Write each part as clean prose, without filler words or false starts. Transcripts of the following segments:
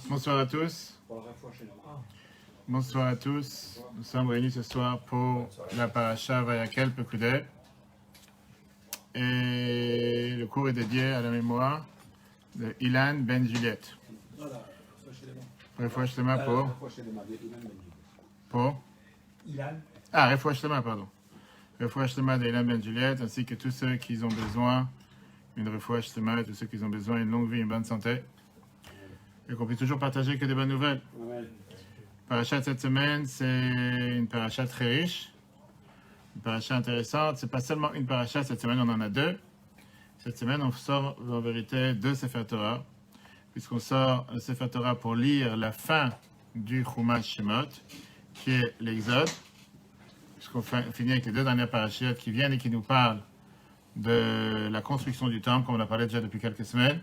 Bonsoir à tous. Bonsoir à tous. Nous sommes réunis ce soir pour la paracha Vayakel Pekudei. Et le cours est dédié à la mémoire de Ilan Ben Juliette. Refouach Lema pour Ilan. Refouach Lema, pardon. Refouach Lema de Ilan Ben Juliette, ainsi que tous ceux qui ont besoin d'une refouach Lema, tous ceux qui ont besoin d'une longue vie, une bonne santé. Et qu'on puisse toujours partager que des bonnes nouvelles. Paracha de cette semaine, c'est une paracha très riche, une paracha intéressante. C'est pas seulement une paracha, cette semaine on en a deux. Cette semaine on sort en vérité deux Sefer Torah, puisqu'on sort le Sefer Torah pour lire la fin du Chumash Shemot, qui est l'Exode, puisqu'on finit avec les deux dernières parachiotes qui viennent et qui nous parlent de la construction du temple, comme on a parlé déjà depuis quelques semaines.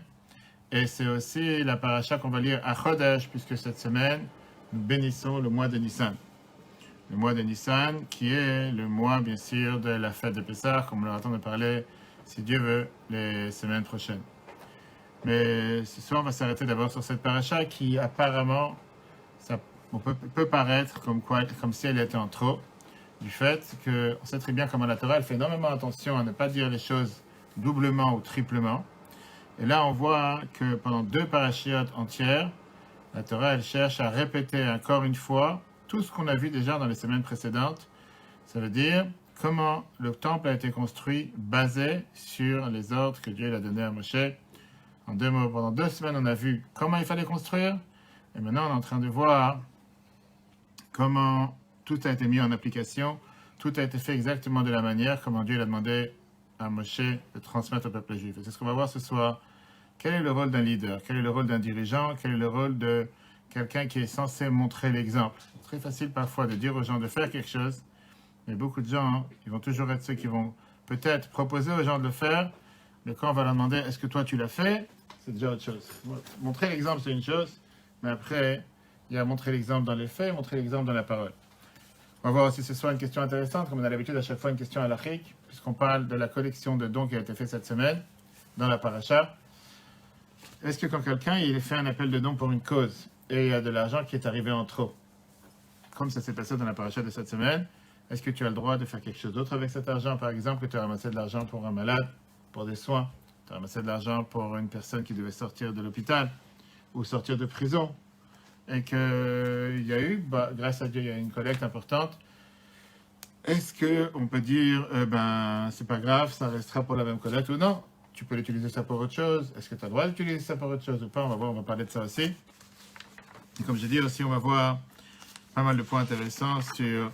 Et c'est aussi la paracha qu'on va lire à Chodesh, puisque cette semaine, nous bénissons le mois de Nissan. Le mois de Nissan, qui est le mois, bien sûr, de la fête de Pessah, comme on leur attend de parler, si Dieu veut, les semaines prochaines. Mais ce soir, on va s'arrêter d'abord sur cette paracha qui, apparemment, peut paraître comme si elle était en trop, du fait qu'on sait très bien comment la Torah, elle fait énormément attention à ne pas dire les choses doublement ou triplement. Et là, on voit que pendant deux parachiotes entières, la Torah, elle cherche à répéter encore une fois tout ce qu'on a vu déjà dans les semaines précédentes. Ça veut dire comment le temple a été construit basé sur les ordres que Dieu a donnés à Moshe. En deux mots, pendant 2 semaines, on a vu comment il fallait construire. Et maintenant, on est en train de voir comment tout a été mis en application. Tout a été fait exactement de la manière comment Dieu l'a demandé à Moshe de transmettre au peuple juif. Et c'est ce qu'on va voir ce soir. Quel est le rôle d'un leader? Quel est le rôle d'un dirigeant? Quel est le rôle de quelqu'un qui est censé montrer l'exemple? C'est très facile parfois de dire aux gens de faire quelque chose, mais beaucoup de gens, ils vont toujours être ceux qui vont peut-être proposer aux gens de le faire, mais quand on va leur demander est-ce que toi tu l'as fait, c'est déjà autre chose. Montrer l'exemple, c'est une chose, mais après, il y a montrer l'exemple dans les faits, montrer l'exemple dans la parole. On va voir aussi ce soir une question intéressante, comme on a l'habitude à chaque fois une question halachique, puisqu'on parle de la collection de dons qui a été faite cette semaine dans la paracha. Est-ce que quand quelqu'un il fait un appel de don pour une cause et il y a de l'argent qui est arrivé en trop, comme ça s'est passé dans la paracha de cette semaine, est-ce que tu as le droit de faire quelque chose d'autre avec cet argent? Par exemple, que tu as ramassé de l'argent pour un malade, pour des soins, tu as ramassé de l'argent pour une personne qui devait sortir de l'hôpital ou sortir de prison, et qu'il y a eu, grâce à Dieu, il y a une collecte importante. Est-ce qu'on peut dire, c'est pas grave, ça restera pour la même collecte ou non? Tu peux l'utiliser ça pour autre chose. Est-ce que tu as le droit d'utiliser ça pour autre chose ou pas? On va voir, on va parler de ça aussi. Et comme je dis aussi, on va voir pas mal de points intéressants sur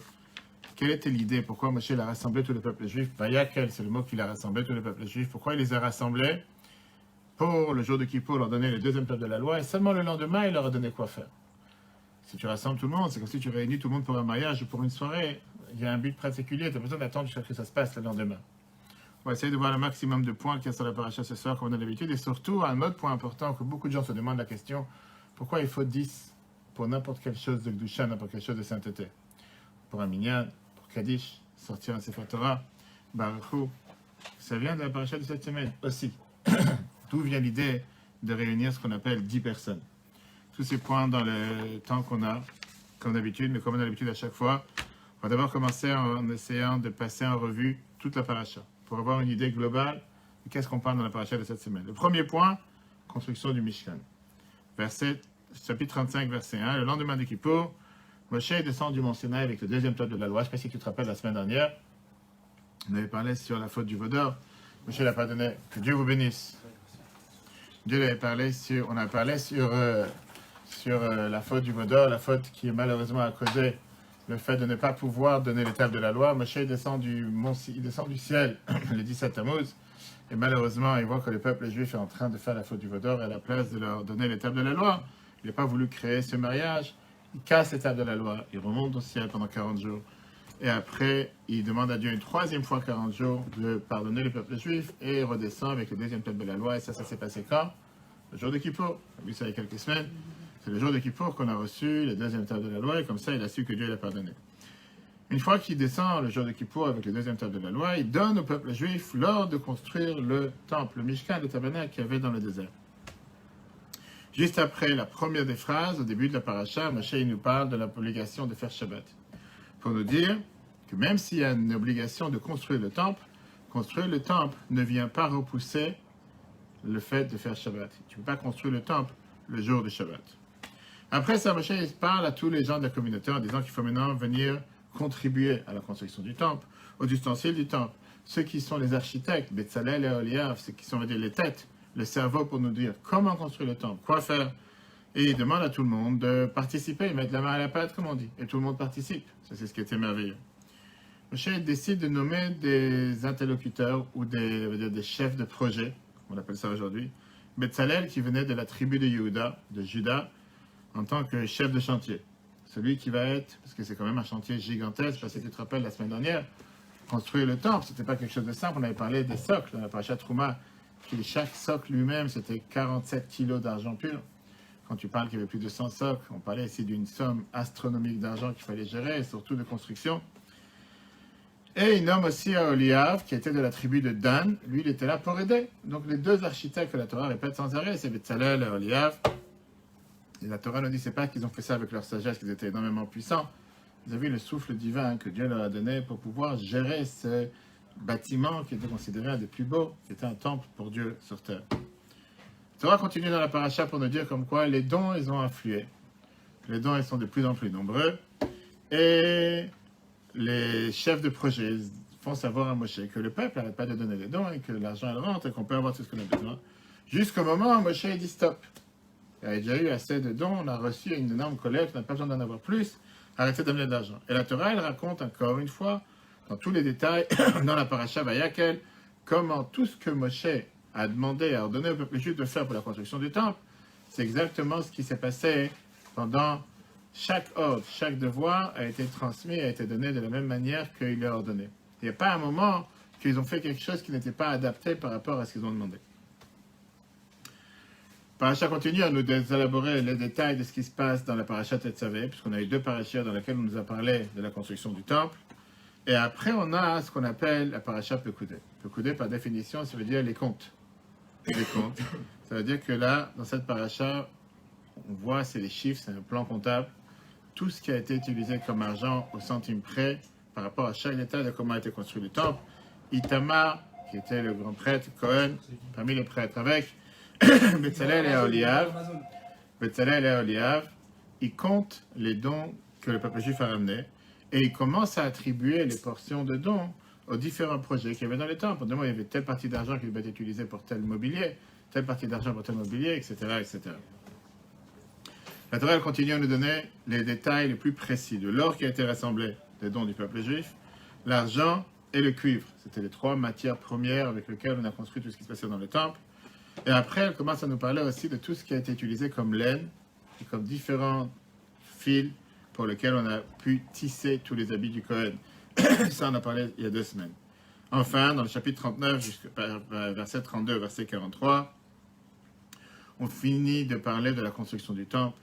quelle était l'idée, pourquoi Moshe a rassemblé tout le peuple juif. Vayakel, c'est le mot qu'il a rassemblé tout le peuple juif. Pourquoi il les a rassemblés? Pour le jour de Kippour, leur donner le deuxième peuple de la loi, et seulement le lendemain, il leur a donné quoi faire. Si tu rassembles tout le monde, c'est comme si tu réunis tout le monde pour un mariage ou pour une soirée. Il y a un but particulier, tu as besoin d'attendre jusqu'à ce que ça se passe le lendemain. On va essayer de voir le maximum de points qu'il y a sur la paracha ce soir, comme on a l'habitude, et surtout, un autre point important que beaucoup de gens se demandent la question, pourquoi il faut 10 pour n'importe quelle chose de Gdusha, n'importe quelle chose de sainteté? Pour un minyan, pour Kaddish, sortir un Sefer Torah, Baruch Hu, ça vient de la paracha de cette semaine aussi. D'où vient l'idée de réunir ce qu'on appelle 10 personnes? Tous ces points dans le temps qu'on a, comme d'habitude, mais comme on a l'habitude à chaque fois, on va d'abord commencer en essayant de passer en revue toute la paracha, pour avoir une idée globale de qu'est-ce qu'on parle dans la paracha de cette semaine. Le premier point, construction du Mishkan. Chapitre 35, verset 1. Le lendemain du Kippour, Moshe descend du Mont Sinaï avec le deuxième peuple de la loi. Je ne sais pas si tu te rappelles la semaine dernière. On avait parlé sur la faute du vaudor. Moshe l'a pardonné. Que Dieu vous bénisse. Dieu avait parlé sur, on a parlé sur la faute du vaudor, la faute qui malheureusement a causé le fait de ne pas pouvoir donner les tables de la loi. Moshe descend du ciel le 17 Tammuz, et malheureusement, il voit que le peuple juif est en train de faire la faute du vaudor, et à la place de leur donner les tables de la loi, il n'a pas voulu créer ce mariage. Il casse les tables de la loi, il remonte au ciel pendant 40 jours, et après, il demande à Dieu une troisième fois 40 jours de pardonner le peuple juif, et il redescend avec le deuxième table de la loi, et ça s'est passé quand? Le jour de Kippour. On a vu ça il y a quelques semaines. C'est le jour de Kippour qu'on a reçu le deuxième table de la loi, et comme ça, il a su que Dieu l'a pardonné. Une fois qu'il descend le jour de Kippour avec le deuxième table de la loi, il donne au peuple juif l'ordre de construire le temple, le Mishkan, le tabernacle qu'il y avait dans le désert. Juste après la première des phrases, au début de la paracha, Moshe il nous parle de l'obligation de faire Shabbat. Pour nous dire que même s'il y a une obligation de construire le temple ne vient pas repousser le fait de faire Shabbat. Tu ne peux pas construire le temple le jour du Shabbat. Après ça, Moshe parle à tous les gens de la communauté en disant qu'il faut maintenant venir contribuer à la construction du temple, aux ustensiles du temple. Ceux qui sont les architectes, Betzalel et Oliav, ceux qui sont les têtes, le cerveau pour nous dire comment construire le temple, quoi faire. Et il demande à tout le monde de participer, mettre la main à la pâte, comme on dit. Et tout le monde participe. Ça, c'est ce qui était merveilleux. Moshe décide de nommer des interlocuteurs ou des chefs de projet, on appelle ça aujourd'hui. Betzalel, qui venait de la tribu de Juda, en tant que chef de chantier. Celui qui va être, parce que c'est quand même un chantier gigantesque, parce que tu te rappelles la semaine dernière, construire le temple, c'était pas quelque chose de simple. On avait parlé des socles dans la paracha Trouma, que chaque socle lui-même, c'était 47 kilos d'argent pur. Quand tu parles qu'il y avait plus de 100 socles, on parlait ici d'une somme astronomique d'argent qu'il fallait gérer, et surtout de construction. Et il nomme aussi Oliav, qui était de la tribu de Dan. Lui, il était là pour aider. Donc les deux architectes que la Torah répète sans arrêt, c'est Betzalel et Oliav. Et la Torah ne dit, c'est pas qu'ils ont fait ça avec leur sagesse, qu'ils étaient énormément puissants. Ils avaient le souffle divin que Dieu leur a donné pour pouvoir gérer ce bâtiment qui était considéré un des plus beaux, qui était un temple pour Dieu sur terre. La Torah continue dans la paracha pour nous dire comme quoi les dons, ils ont afflué. Les dons, ils sont de plus en plus nombreux. Et les chefs de projet font savoir à Moshe que le peuple n'arrête pas de donner les dons et que l'argent elle rentre et qu'on peut avoir tout ce qu'on a besoin. Jusqu'au moment où Moshe dit stop. Il y a déjà eu assez de dons, on a reçu une énorme collecte, on n'a pas besoin d'en avoir plus. Arrêtez d'amener de l'argent. Et la Torah, elle raconte encore une fois, dans tous les détails, dans la paracha Vayakel, comment tout ce que Moshe a demandé, a ordonné au peuple juif de faire pour la construction du temple, c'est exactement ce qui s'est passé pendant chaque ordre, chaque devoir a été transmis, a été donné de la même manière qu'il l'a ordonné. Il n'y a pas un moment qu'ils ont fait quelque chose qui n'était pas adapté par rapport à ce qu'ils ont demandé. Paracha continue à nous élaborer les détails de ce qui se passe dans la paracha Tetzavé, puisqu'on a eu deux parachas dans lesquelles on nous a parlé de la construction du temple. Et après, on a ce qu'on appelle la paracha Pekudé. Pekudé, par définition, ça veut dire les comptes. Les comptes. Ça veut dire que là, dans cette paracha, on voit, c'est les chiffres, c'est un plan comptable. Tout ce qui a été utilisé comme argent au centime près, par rapport à chaque détail de comment a été construit le temple. Itamar, qui était le grand prêtre, Cohen, parmi les prêtres, avec Betzalel et Oliav, ils comptent les dons que le peuple juif a ramenés et ils commencent à attribuer les portions de dons aux différents projets qu'il y avait dans les temples. Il y avait telle partie d'argent qui devait être utilisée pour tel mobilier, telle partie d'argent pour tel mobilier, etc. etc. La Torah continue à nous donner les détails les plus précis de l'or qui a été rassemblé des dons du peuple juif, l'argent et le cuivre. C'était les trois matières premières avec lesquelles on a construit tout ce qui se passait dans le temple. Et après, elle commence à nous parler aussi de tout ce qui a été utilisé comme laine et comme différents fils pour lesquels on a pu tisser tous les habits du Cohen. Ça, on a parlé il y a 2 semaines. Enfin, dans le chapitre 39, verset 32, verset 43, on finit de parler de la construction du temple.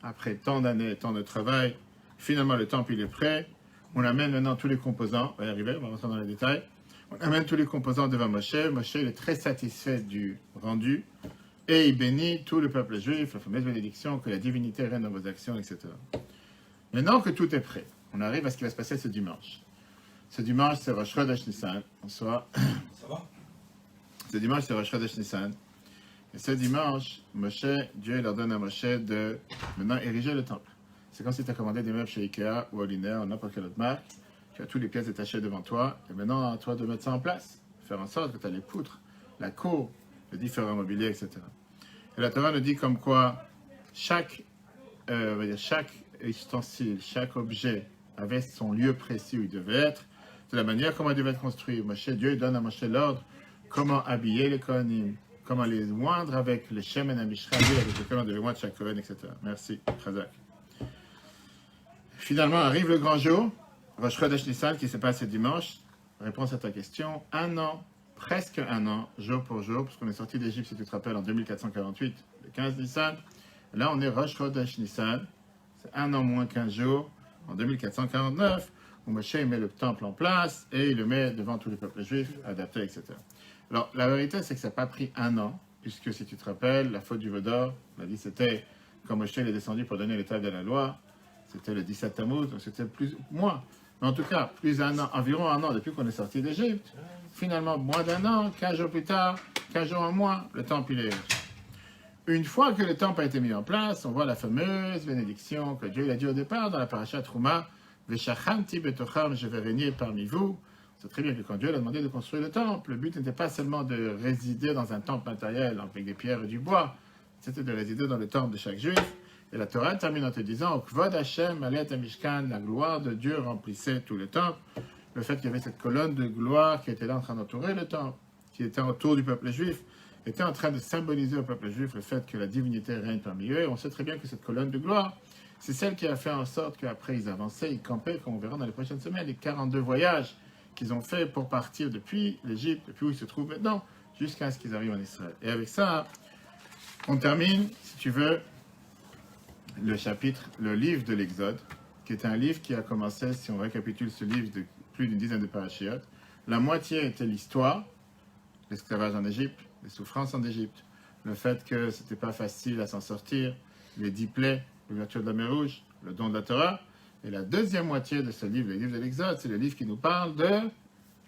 Après tant d'années, tant de travail, finalement, le temple, il est prêt. On amène maintenant tous les composants. On va y arriver, on va rentrer dans les détails. On amène tous les composants devant Moshe. Moshe, il est très satisfait du rendu. Et il bénit tout le peuple juif, la fameuse bénédiction, que la divinité règne dans vos actions, etc. Maintenant que tout est prêt, on arrive à ce qui va se passer ce dimanche. Ce dimanche, c'est Rosh Chodesh Nissan. Bonsoir. Ça va? Ce dimanche, c'est Rosh Chodesh Nissan. Et ce dimanche, Moshe, Dieu leur donne à Moshe de maintenant ériger le temple. C'est comme si tu as commandé des meubles chez Ikea ou Oliner ou n'importe quelle autre marque. Tu as toutes les pièces détachées devant toi. Et maintenant, à toi de mettre ça en place. Faire en sorte que tu as les poutres, la cour, les différents mobiliers, etc. Et la Torah nous dit comme quoi chaque ustensile, chaque objet avait son lieu précis où il devait être, de la manière comment il devait être construit. Moshe, Dieu donne à Moshe l'ordre comment habiller les Kohanim, comment les oindre avec le Shemen HaMishra, avec lequel on devait oindre chaque Kohen, etc. Merci, Chazak. Finalement, arrive le grand jour, Rosh Chodesh Nissan, qui se passe ce dimanche. Réponse à ta question, 1 an, presque 1 an, jour pour jour, parce qu'on est sorti d'Égypte, si tu te rappelles, en 2448, le 15 Nissan. Là, on est Rosh Chodesh Nissan, c'est 1 an moins 15 jours, en 2449, où Moshe met le temple en place et il le met devant tous les peuples juifs, adapté, etc. Alors, la vérité, c'est que ça n'a pas pris 1 an, puisque si tu te rappelles, la faute du veau d'or, on a dit c'était quand Moshe est descendu pour donner l'état de la loi, c'était le 17 Tammuz, donc c'était moins. Mais en tout cas, environ un an depuis qu'on est sorti d'Égypte. Finalement, moins d'un an, 15 jours plus tard, 15 jours en moins, le temple il est érigé. Une fois que le temple a été mis en place, on voit la fameuse bénédiction que Dieu a dit au départ dans la paracha Trouma, Veshachanti betocham, je vais régner parmi vous. C'est très bien que quand Dieu a demandé de construire le temple, le but n'était pas seulement de résider dans un temple matériel avec des pierres et du bois, c'était de résider dans le temple de chaque juif. Et la Torah termine en te disant, Kvod Hashem alet Mishkan, la gloire de Dieu remplissait tout le temple. Le fait qu'il y avait cette colonne de gloire qui était là en train d'entourer le temple, qui était autour du peuple juif, était en train de symboliser au peuple juif le fait que la divinité règne parmi eux. Et on sait très bien que cette colonne de gloire, c'est celle qui a fait en sorte qu'après ils avançaient, ils campaient, comme on verra dans les prochaines semaines, les 42 voyages qu'ils ont fait pour partir depuis l'Égypte, depuis où ils se trouvent maintenant, jusqu'à ce qu'ils arrivent en Israël. Et avec ça, on termine, si tu veux, le livre de l'Exode, qui est un livre qui a commencé, si on récapitule ce livre de plus d'une dizaine de parachiotes, la moitié était l'histoire, l'esclavage en Égypte, les souffrances en Égypte, le fait que c'était pas facile à s'en sortir, les 10 plaies, l'ouverture de la mer Rouge, le don de la Torah. Et la deuxième moitié de ce livre, le livre de l'Exode, c'est le livre qui nous parle de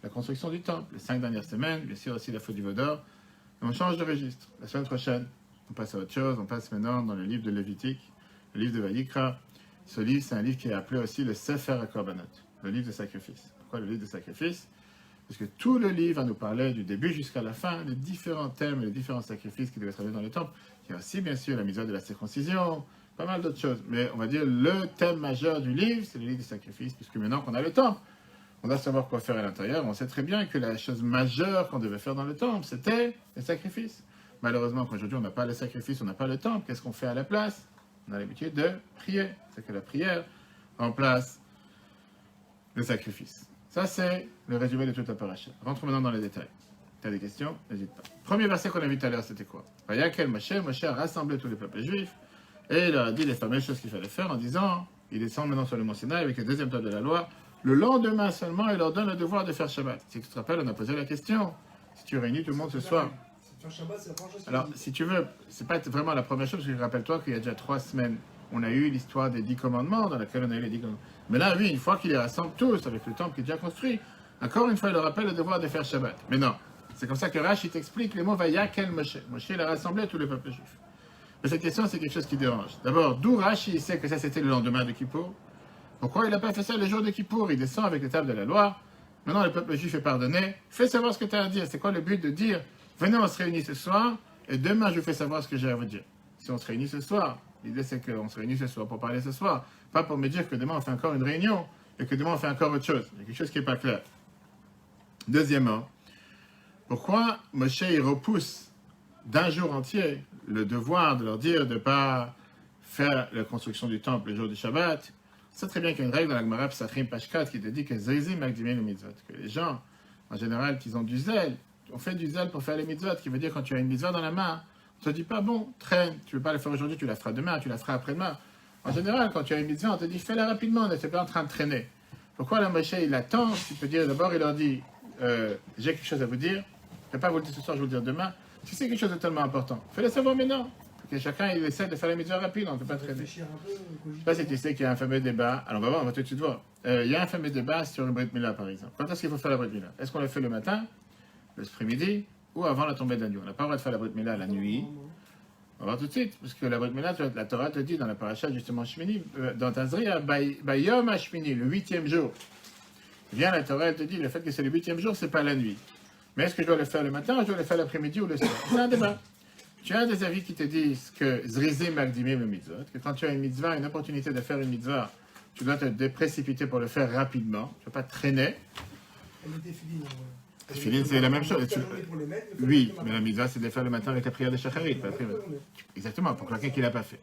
la construction du temple, les 5 dernières semaines, bien sûr aussi la faute du veau d'or. Et on change de registre. La semaine prochaine, on passe à autre chose, on passe maintenant dans le livre de Lévitique, le livre de Vayikra. Ce livre, c'est un livre qui est appelé aussi le Sefer HaKorbanot, le livre de sacrifice. Pourquoi le livre de sacrifice? Parce que tout le livre va nous parler du début jusqu'à la fin, les différents thèmes, les différents sacrifices qui devaient être faits dans le temple. Il y a aussi, bien sûr, la misère de la circoncision, pas mal d'autres choses. Mais on va dire le thème majeur du livre, c'est le livre des sacrifices, puisque maintenant qu'on a le temple, on doit savoir quoi faire à l'intérieur. On sait très bien que la chose majeure qu'on devait faire dans le temple, c'était les sacrifices. Malheureusement, qu'aujourd'hui, on n'a pas les sacrifices, on n'a pas le temple. Qu'est-ce qu'on fait à la place? On a l'habitude de prier. C'est que la prière remplace le sacrifice. Ça, c'est le résumé de toute la paracha. Rentrons maintenant dans les détails. Tu as des questions? N'hésite pas. Premier verset qu'on a vu tout à l'heure, c'était quoi? Vayakel Moshe a rassemblé tous les peuples juifs et il leur a dit les fameuses choses qu'il fallait faire en disant, il descend maintenant sur le mont Sinaï avec le deuxième table de la loi. Le lendemain seulement, il leur donne le devoir de faire Shabbat. Si tu te rappelles, on a posé la question. Si tu réunis tout le monde ce soir. Alors, si tu veux, c'est pas vraiment la première chose, parce que rappelle-toi qu'il y a déjà 3 semaines, on a eu l'histoire des 10 commandements, dans laquelle on a eu les 10 commandements. Mais là, oui, une fois qu'il les rassemble tous, avec le temple qui est déjà construit, encore une fois, il leur rappelle le devoir de faire Shabbat. Mais non, c'est comme ça que Rashi t'explique les mots Vayakel Moshe. Moshe, il a rassemblé tous les peuples juifs. Mais cette question, c'est quelque chose qui dérange. D'abord, d'où Rashi sait que ça, c'était le lendemain de Kippour? Pourquoi il n'a pas fait ça le jour de Kippour? Il descend avec les tables de la loi. Maintenant, le peuple juif est pardonné. Fais savoir ce que tu as à dire. C'est quoi le but de dire, venez, on se réunit ce soir, et demain, je vous fais savoir ce que j'ai à vous dire. Si on se réunit ce soir, l'idée c'est qu'on se réunit ce soir pour parler ce soir, pas pour me dire que demain on fait encore une réunion, et que demain on fait encore autre chose. Il y a quelque chose qui n'est pas clair. Deuxièmement, pourquoi Moshe il repousse d'un jour entier le devoir de leur dire de ne pas faire la construction du temple le jour du Shabbat? C'est très bien qu'il y a une règle dans la Gemara Psachim Pashkat qui te dit que Zayzim Magdimin le mitzvot, que les gens, en général, qu'ils ont du zèle, on fait du zèle pour faire les mitzvot, qui veut dire quand tu as une mitzvot dans la main, on te dit pas bon, traîne, tu ne veux pas le faire aujourd'hui, tu la feras demain, tu la feras après-demain. En général, quand tu as une mitzvah, on te dit fais-la rapidement, on n'était pas en train de traîner. Pourquoi la Moshe il attend? Tu peux dire d'abord, il leur dit j'ai quelque chose à vous dire, je ne vais pas vous le dire ce soir, je vais vous le dire demain. Si c'est quelque chose de tellement important, fais-le savoir maintenant. Que chacun il essaie de faire la mitzvah rapide, on ne peut pas traîner. Je ne sais pas si tu sais qu'il y a un fameux débat, alors on va voir, on va tout de suite voir. Il y a un fameux débat sur le Brit Mila par exemple. Quand est-ce qu'il faut faire la Brit Mila? Est-ce qu'on le fait le matin, l'après-midi, ou avant la tombée d'agneau? On n'a pas le droit de faire la Brit Mila la nuit. On va voir tout de suite, parce que la Brit Mila, la Torah te dit dans la paracha justement Shmini, dans Tazria, Bayom Shmini, le 8e jour. Bien la Torah elle te dit, le fait que c'est le 8e jour, c'est pas la nuit. Mais est-ce que je dois le faire le matin, ou je dois le faire l'après-midi ou le soir? C'est un débat. Tu as des avis qui te disent que Zrizim Magdimim le mitzvot, que quand tu as une mitzvah, une opportunité de faire une mitzvah, tu dois te précipiter pour le faire rapidement, tu ne vas pas traîner. Tefilin, c'est la même chose. Oui, mais la mitzvah, c'est de le faire le matin avec la prière de Shacharit. Exactement, pour quelqu'un qui ne l'a pas fait.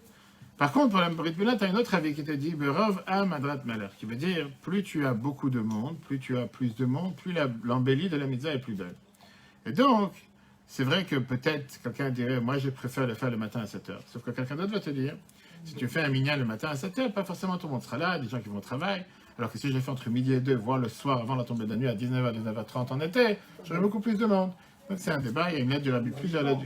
Par contre, pour la Brit Mila, tu as un autre avis qui te dit Berov Am Adrat Maler, qui veut dire plus tu as beaucoup de monde, plus tu as plus de monde, plus l'embellie de la mitzvah est plus belle. Et donc, c'est vrai que peut-être quelqu'un dirait moi je préfère le faire le matin à 7h. Sauf que quelqu'un d'autre va te dire si tu fais un minyan le matin à 7h, pas forcément tout le monde sera là, des gens qui vont au travail. Alors que si je le fais entre midi et 2, voire le soir avant la tombée de la nuit à 19h, 19h30 en été, j'aurai beaucoup plus de monde. Donc c'est un débat, il y a une lettre du Rabbi, plusieurs lettres.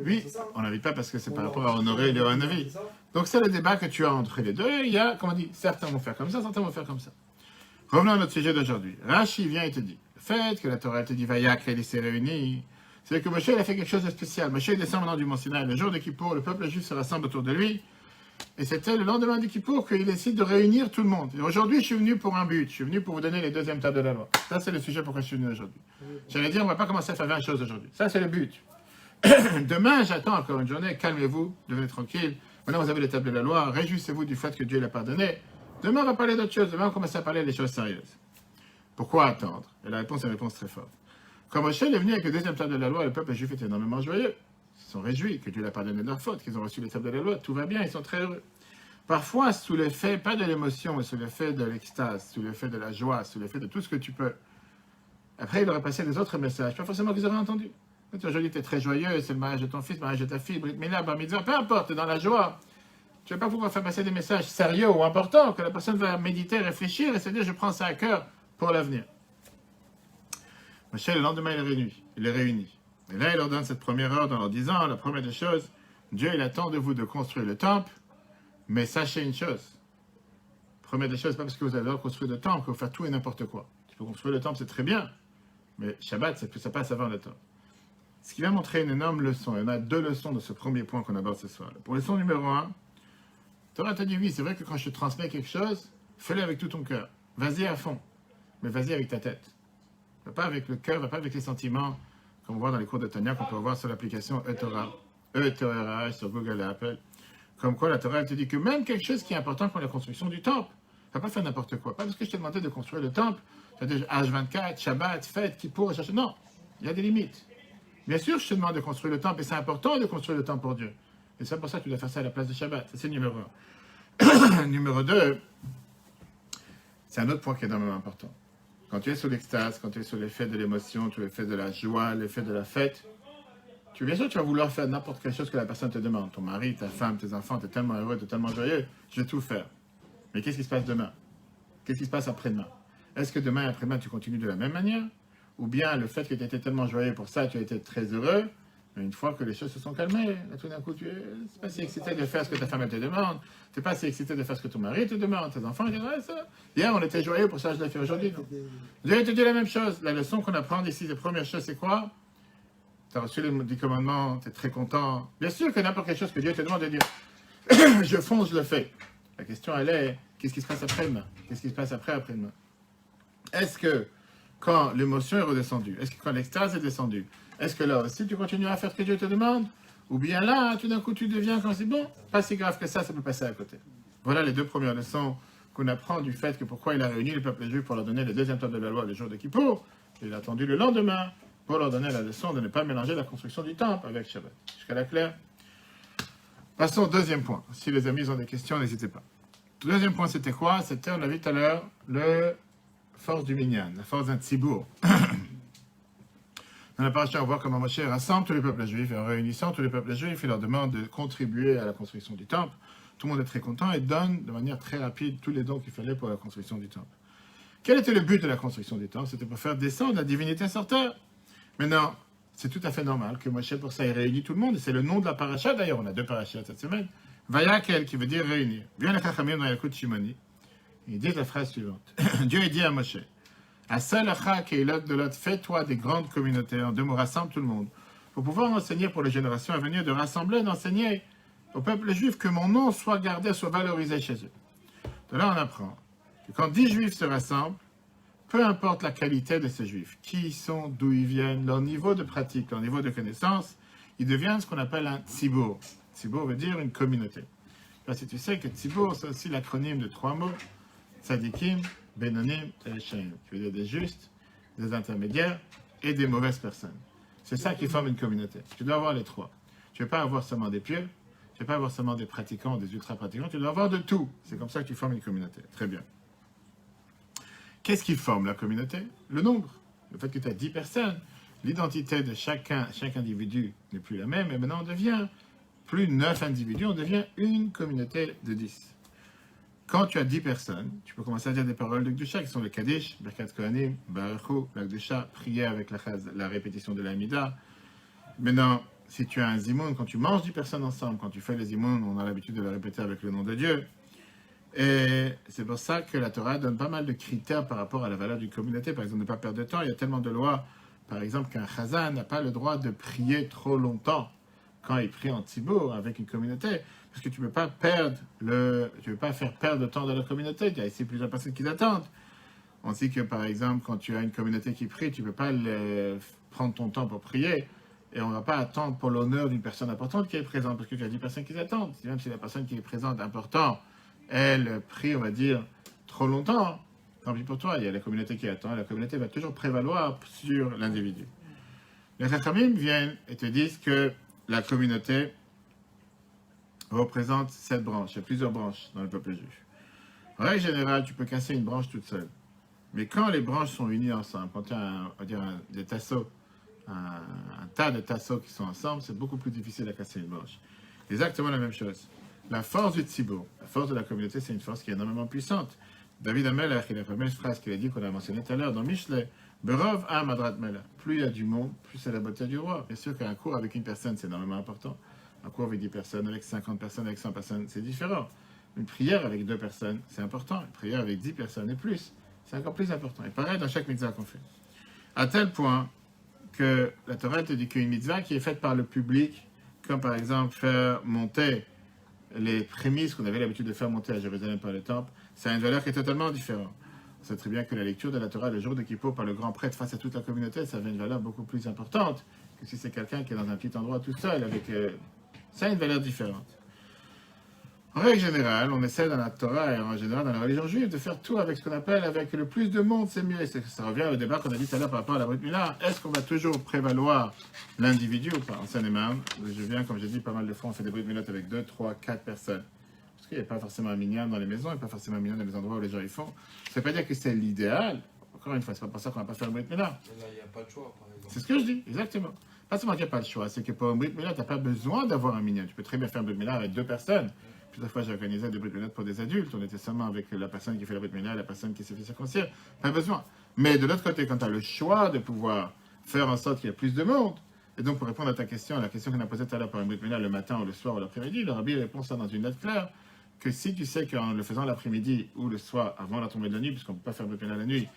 Oui, on n'invite pas parce que c'est par rapport à honorer les Hanavi. Donc c'est le débat que tu as entre les deux. Il y a, comment on dit, certains vont faire comme ça, certains vont faire comme ça. Revenons à notre sujet d'aujourd'hui. Rashi vient et te dit, le fait que la Torah te dit Vayak, elle s'est réunie, c'est que Moshe il a fait quelque chose de spécial. Moshe descend maintenant du Mont Sinaï, le jour de Kippour, le peuple juif se rassemble autour de lui. Et c'était le lendemain de Kippour qu'il décide de réunir tout le monde. Et aujourd'hui, je suis venu pour un but. Je suis venu pour vous donner les deuxièmes tables de la loi. Ça, c'est le sujet pourquoi je suis venu aujourd'hui. J'allais dire, on ne va pas commencer à faire 20 choses aujourd'hui. Ça, c'est le but. Demain, j'attends encore une journée. Calmez-vous, devenez tranquille. Maintenant, vous avez les tables de la loi. Réjouissez-vous du fait que Dieu l'a pardonné. Demain, on va parler d'autres choses. Demain, on va commencer à parler des choses sérieuses. Pourquoi attendre? Et la réponse est une réponse très forte. Quand Moshe est venu avec le deuxième table de la loi, le peuple juif était énormément joyeux. Ils sont réjouis que Dieu l'a pardonné de leurs fautes, qu'ils ont reçu les tables de la loi. Tout va bien, ils sont très heureux. Parfois, sous l'effet, pas de l'émotion, mais sous l'effet de l'extase, sous l'effet de la joie, sous l'effet de tout ce que tu peux. Après, il aurait passé des autres messages, pas forcément qu'ils auraient entendu. Aujourd'hui, tu es très joyeux, c'est le mariage de ton fils, le mariage de ta fille, Brit Mila, Bar Mitzvah, peu importe, tu es dans la joie. Tu ne vas pas pouvoir faire passer des messages sérieux ou importants, que la personne va méditer, réfléchir et se dire, je prends ça à cœur pour l'avenir. Michel, le lendemain, il les réunit. Et là, il leur donne cette première ordre en leur disant, la première des choses, Dieu, il attend de vous de construire le temple, mais sachez une chose. Première des choses, pas parce que vous allez construire le temple que vous faites tout et n'importe quoi. Tu peux construire le temple, c'est très bien, mais Shabbat, ça passe avant le temple. Ce qui va montrer une énorme leçon. Il y en a deux leçons de ce premier point qu'on aborde ce soir. Pour leçon numéro 1, Torah t'a dit oui, c'est vrai que quand je te transmets quelque chose, fais-le avec tout ton cœur. Vas-y à fond, mais vas-y avec ta tête. Va pas avec le cœur, va pas avec les sentiments, comme on voit dans les cours de Tanya, qu'on peut voir sur l'application eTorah, E-T-O-R-A-H sur Google et Apple. Comme quoi la Torah elle te dit que même quelque chose qui est important pour la construction du temple, tu ne vas pas faire n'importe quoi. Pas parce que je t'ai demandé de construire le temple, c'est-à-dire H24, Shabbat, fête, Kippour, non, il y a des limites. Bien sûr, je te demande de construire le temple, et c'est important de construire le temple pour Dieu. Et c'est pour ça que tu dois faire ça à la place de Shabbat. Ça, c'est numéro 1. Numéro 2, c'est un autre point qui est énormément important. Quand tu es sous l'extase, quand tu es sous l'effet de l'émotion, tu es l'effet de la joie, l'effet de la fête, bien sûr, tu vas vouloir faire n'importe quelle chose que la personne te demande. Ton mari, ta femme, tes enfants, tu es tellement heureux, tu es tellement joyeux, je vais tout faire. Mais qu'est-ce qui se passe demain? Qu'est-ce qui se passe après-demain? Est-ce que demain et après-demain, tu continues de la même manière? Ou bien le fait que tu étais tellement joyeux pour ça, tu as été très heureux, mais une fois que les choses se sont calmées, là, tout d'un coup, tu n'es pas si excité de faire ce que ta femme te demande, tu n'es pas si excité de faire ce que ton mari te demande, tes enfants, ils disent, ouais, ça. Hier, on était joyeux pour ça, je l'ai fait aujourd'hui. Dieu te dit la même chose. La leçon qu'on apprend ici, la première chose, c'est quoi? Tu as reçu les 10 commandements, tu es très content. Bien sûr que n'importe quelle chose que Dieu te demande de dire, je fonce, je le fais. La question, elle est, qu'est-ce qui se passe après-demain? Qu'est-ce qui se passe après-demain? Est-ce que quand l'émotion est redescendue, est-ce que quand l'extase est descendue, est-ce que là aussi tu continues à faire ce que Dieu te demande? Ou bien là, tout d'un coup, tu deviens, quand c'est bon, pas si grave que ça peut passer à côté. Voilà les deux premières leçons qu'on apprend du fait que pourquoi il a réuni le peuple juif pour leur donner le deuxième temple de la loi le jour de Kippour. Il a attendu le lendemain pour leur donner la leçon de ne pas mélanger la construction du temple avec Shabbat. Jusqu'à là clair? Passons au deuxième point. Si les amis ont des questions, n'hésitez pas. Le deuxième point, c'était quoi? C'était, on a vu tout à l'heure, la force du minyan, la force d'un tzibour. Dans la paracha, on voit comment Moshe rassemble tous les peuples juifs, et en réunissant tous les peuples juifs, il leur demande de contribuer à la construction du temple. Tout le monde est très content et donne de manière très rapide tous les dons qu'il fallait pour la construction du temple. Quel était le but de la construction du temple? C'était pour faire descendre la divinité sur terre. Maintenant, c'est tout à fait normal que Moshe, pour ça, il réunit tout le monde. Et c'est le nom de la paracha, d'ailleurs. On a 2 parachas cette semaine. Vayakel, qui veut dire réunir. Bien les Chachamim dans Yalkut Shimoni. Il dit la phrase suivante. Dieu dit à Moshe, Asalacha keilot de l'autre, fais-toi des grandes communautés. En 2 mots, rassemble tout le monde. Pour pouvoir enseigner pour les générations à venir, de rassembler, d'enseigner au peuple juif que mon nom soit gardé, soit valorisé chez eux. De là, on apprend que quand 10 juifs se rassemblent, peu importe la qualité de ces juifs, qui ils sont, d'où ils viennent, leur niveau de pratique, leur niveau de connaissance, ils deviennent ce qu'on appelle un tzibour. Tzibour veut dire une communauté. Là, si tu sais que tzibour, c'est aussi l'acronyme de 3 mots, tzadikim, benonim et reshaim, qui veut dire des justes, des intermédiaires et des mauvaises personnes. C'est ça qui forme une communauté. Tu dois avoir les 3. Tu ne veux pas avoir seulement des pieux, tu ne veux pas avoir seulement des pratiquants, des ultra-pratiquants, tu dois avoir de tout. C'est comme ça que tu formes une communauté. Très bien. Qu'est-ce qui forme la communauté? Le nombre. Le fait que tu as 10 personnes, l'identité de chaque individu n'est plus la même, et maintenant on devient plus 9 individus, on devient une communauté de 10. Quand tu as 10 personnes, tu peux commencer à dire des paroles de Gdusha qui sont le Kaddish, Birkat Kohanim, Baruchu, la Gdusha, prier avec la répétition de l'Amida. Maintenant, si tu as un zimoun, quand tu manges 10 personnes ensemble, quand tu fais les zimoun, on a l'habitude de le répéter avec le nom de Dieu. Et c'est pour ça que la Torah donne pas mal de critères par rapport à la valeur d'une communauté. Par exemple, ne pas perdre de temps. Il y a tellement de lois, par exemple, qu'un chazan n'a pas le droit de prier trop longtemps quand il prie en tibour avec une communauté. Parce que tu ne peux pas faire perdre de temps dans la communauté. Il y a ici plusieurs personnes qui attendent. On sait que, par exemple, quand tu as une communauté qui prie, tu ne peux pas prendre ton temps pour prier. Et on ne va pas attendre pour l'honneur d'une personne importante qui est présente, parce que tu as 10 personnes qui attendent. Même si la personne qui est présente, importante, elle prie, on va dire, trop longtemps, tant pis pour toi, il y a la communauté qui attend, la communauté va toujours prévaloir sur l'individu. Les Chachamim viennent et te disent que la communauté représente 7 branches, il y a plusieurs branches dans le peuple juif. En règle générale, tu peux casser une branche toute seule. Mais quand les branches sont unies ensemble, quand tu as des tasseaux, un tas de tasseaux qui sont ensemble, c'est beaucoup plus difficile à casser une branche. Exactement la même chose. La force du tzibur, la force de la communauté, c'est une force qui est énormément puissante. David Amelech, il a la première phrase qu'il a dit, qu'on a mentionné tout à l'heure dans Mishlei, Berov am adrat melech. Plus il y a du monde, plus c'est la beauté du roi. Bien sûr qu'un cours avec une personne, c'est énormément important. Un cours avec 10 personnes, avec 50 personnes, avec 100 personnes, c'est différent. Une prière avec 2 personnes, c'est important. Une prière avec 10 personnes et plus, c'est encore plus important. Et pareil dans chaque mitzvah qu'on fait. À tel point que la Torah te dit qu'une mitzvah qui est faite par le public, comme par exemple faire monter les prémices qu'on avait l'habitude de faire monter à Jérusalem par le temple, ça a une valeur qui est totalement différente. On sait très bien que la lecture de la Torah le jour de Kippour par le grand prêtre face à toute la communauté, ça avait une valeur beaucoup plus importante que si c'est quelqu'un qui est dans un petit endroit tout seul. Ça a une valeur différente. En règle générale, on essaie dans la Torah et en général dans la religion juive de faire tout avec ce qu'on appelle avec le plus de monde, c'est mieux. Ça revient au débat qu'on a dit tout à l'heure par rapport à la Brit Mila. Est-ce qu'on va toujours prévaloir l'individu ou pas? En Seine-et-Marne, je viens, comme j'ai dit, pas mal de fois, on fait des Brit Milot avec 2, 3, 4 personnes. Parce qu'il n'y a pas forcément un minyan dans les maisons, il n'y a pas forcément un minyan dans les endroits où les gens y font. Ça ne veut pas dire que c'est l'idéal. Encore une fois, c'est pas pour ça qu'on ne va pas faire le Brit Mila. Là, il n'y a pas de choix, par exemple. C'est ce que je dis, exactement. Pas seulement qu'il n'y a pas le choix, c'est que pour un Brit Mila, tu n'as pas besoin d'avoir un minyan. Tu peux très bien faire un Brit Mila avec 2 personnes. Plusieurs fois, j'ai organisé des Brit Milot pour des adultes. On était seulement avec la personne qui fait la Brit Mila et la personne qui s'est fait circoncire. Pas besoin. Mais de l'autre côté, quand tu as le choix de pouvoir faire en sorte qu'il y ait plus de monde, et donc pour répondre à ta question, la question qu'on a posée tout à l'heure pour un Brit Mila le matin ou le soir ou l'après-midi, le rabbi répond ça dans une lettre claire, que si tu sais qu'en le faisant l'après-midi ou le soir avant la tombée de la nuit, puisqu'on ne peut pas faire Brit Mila la nuit,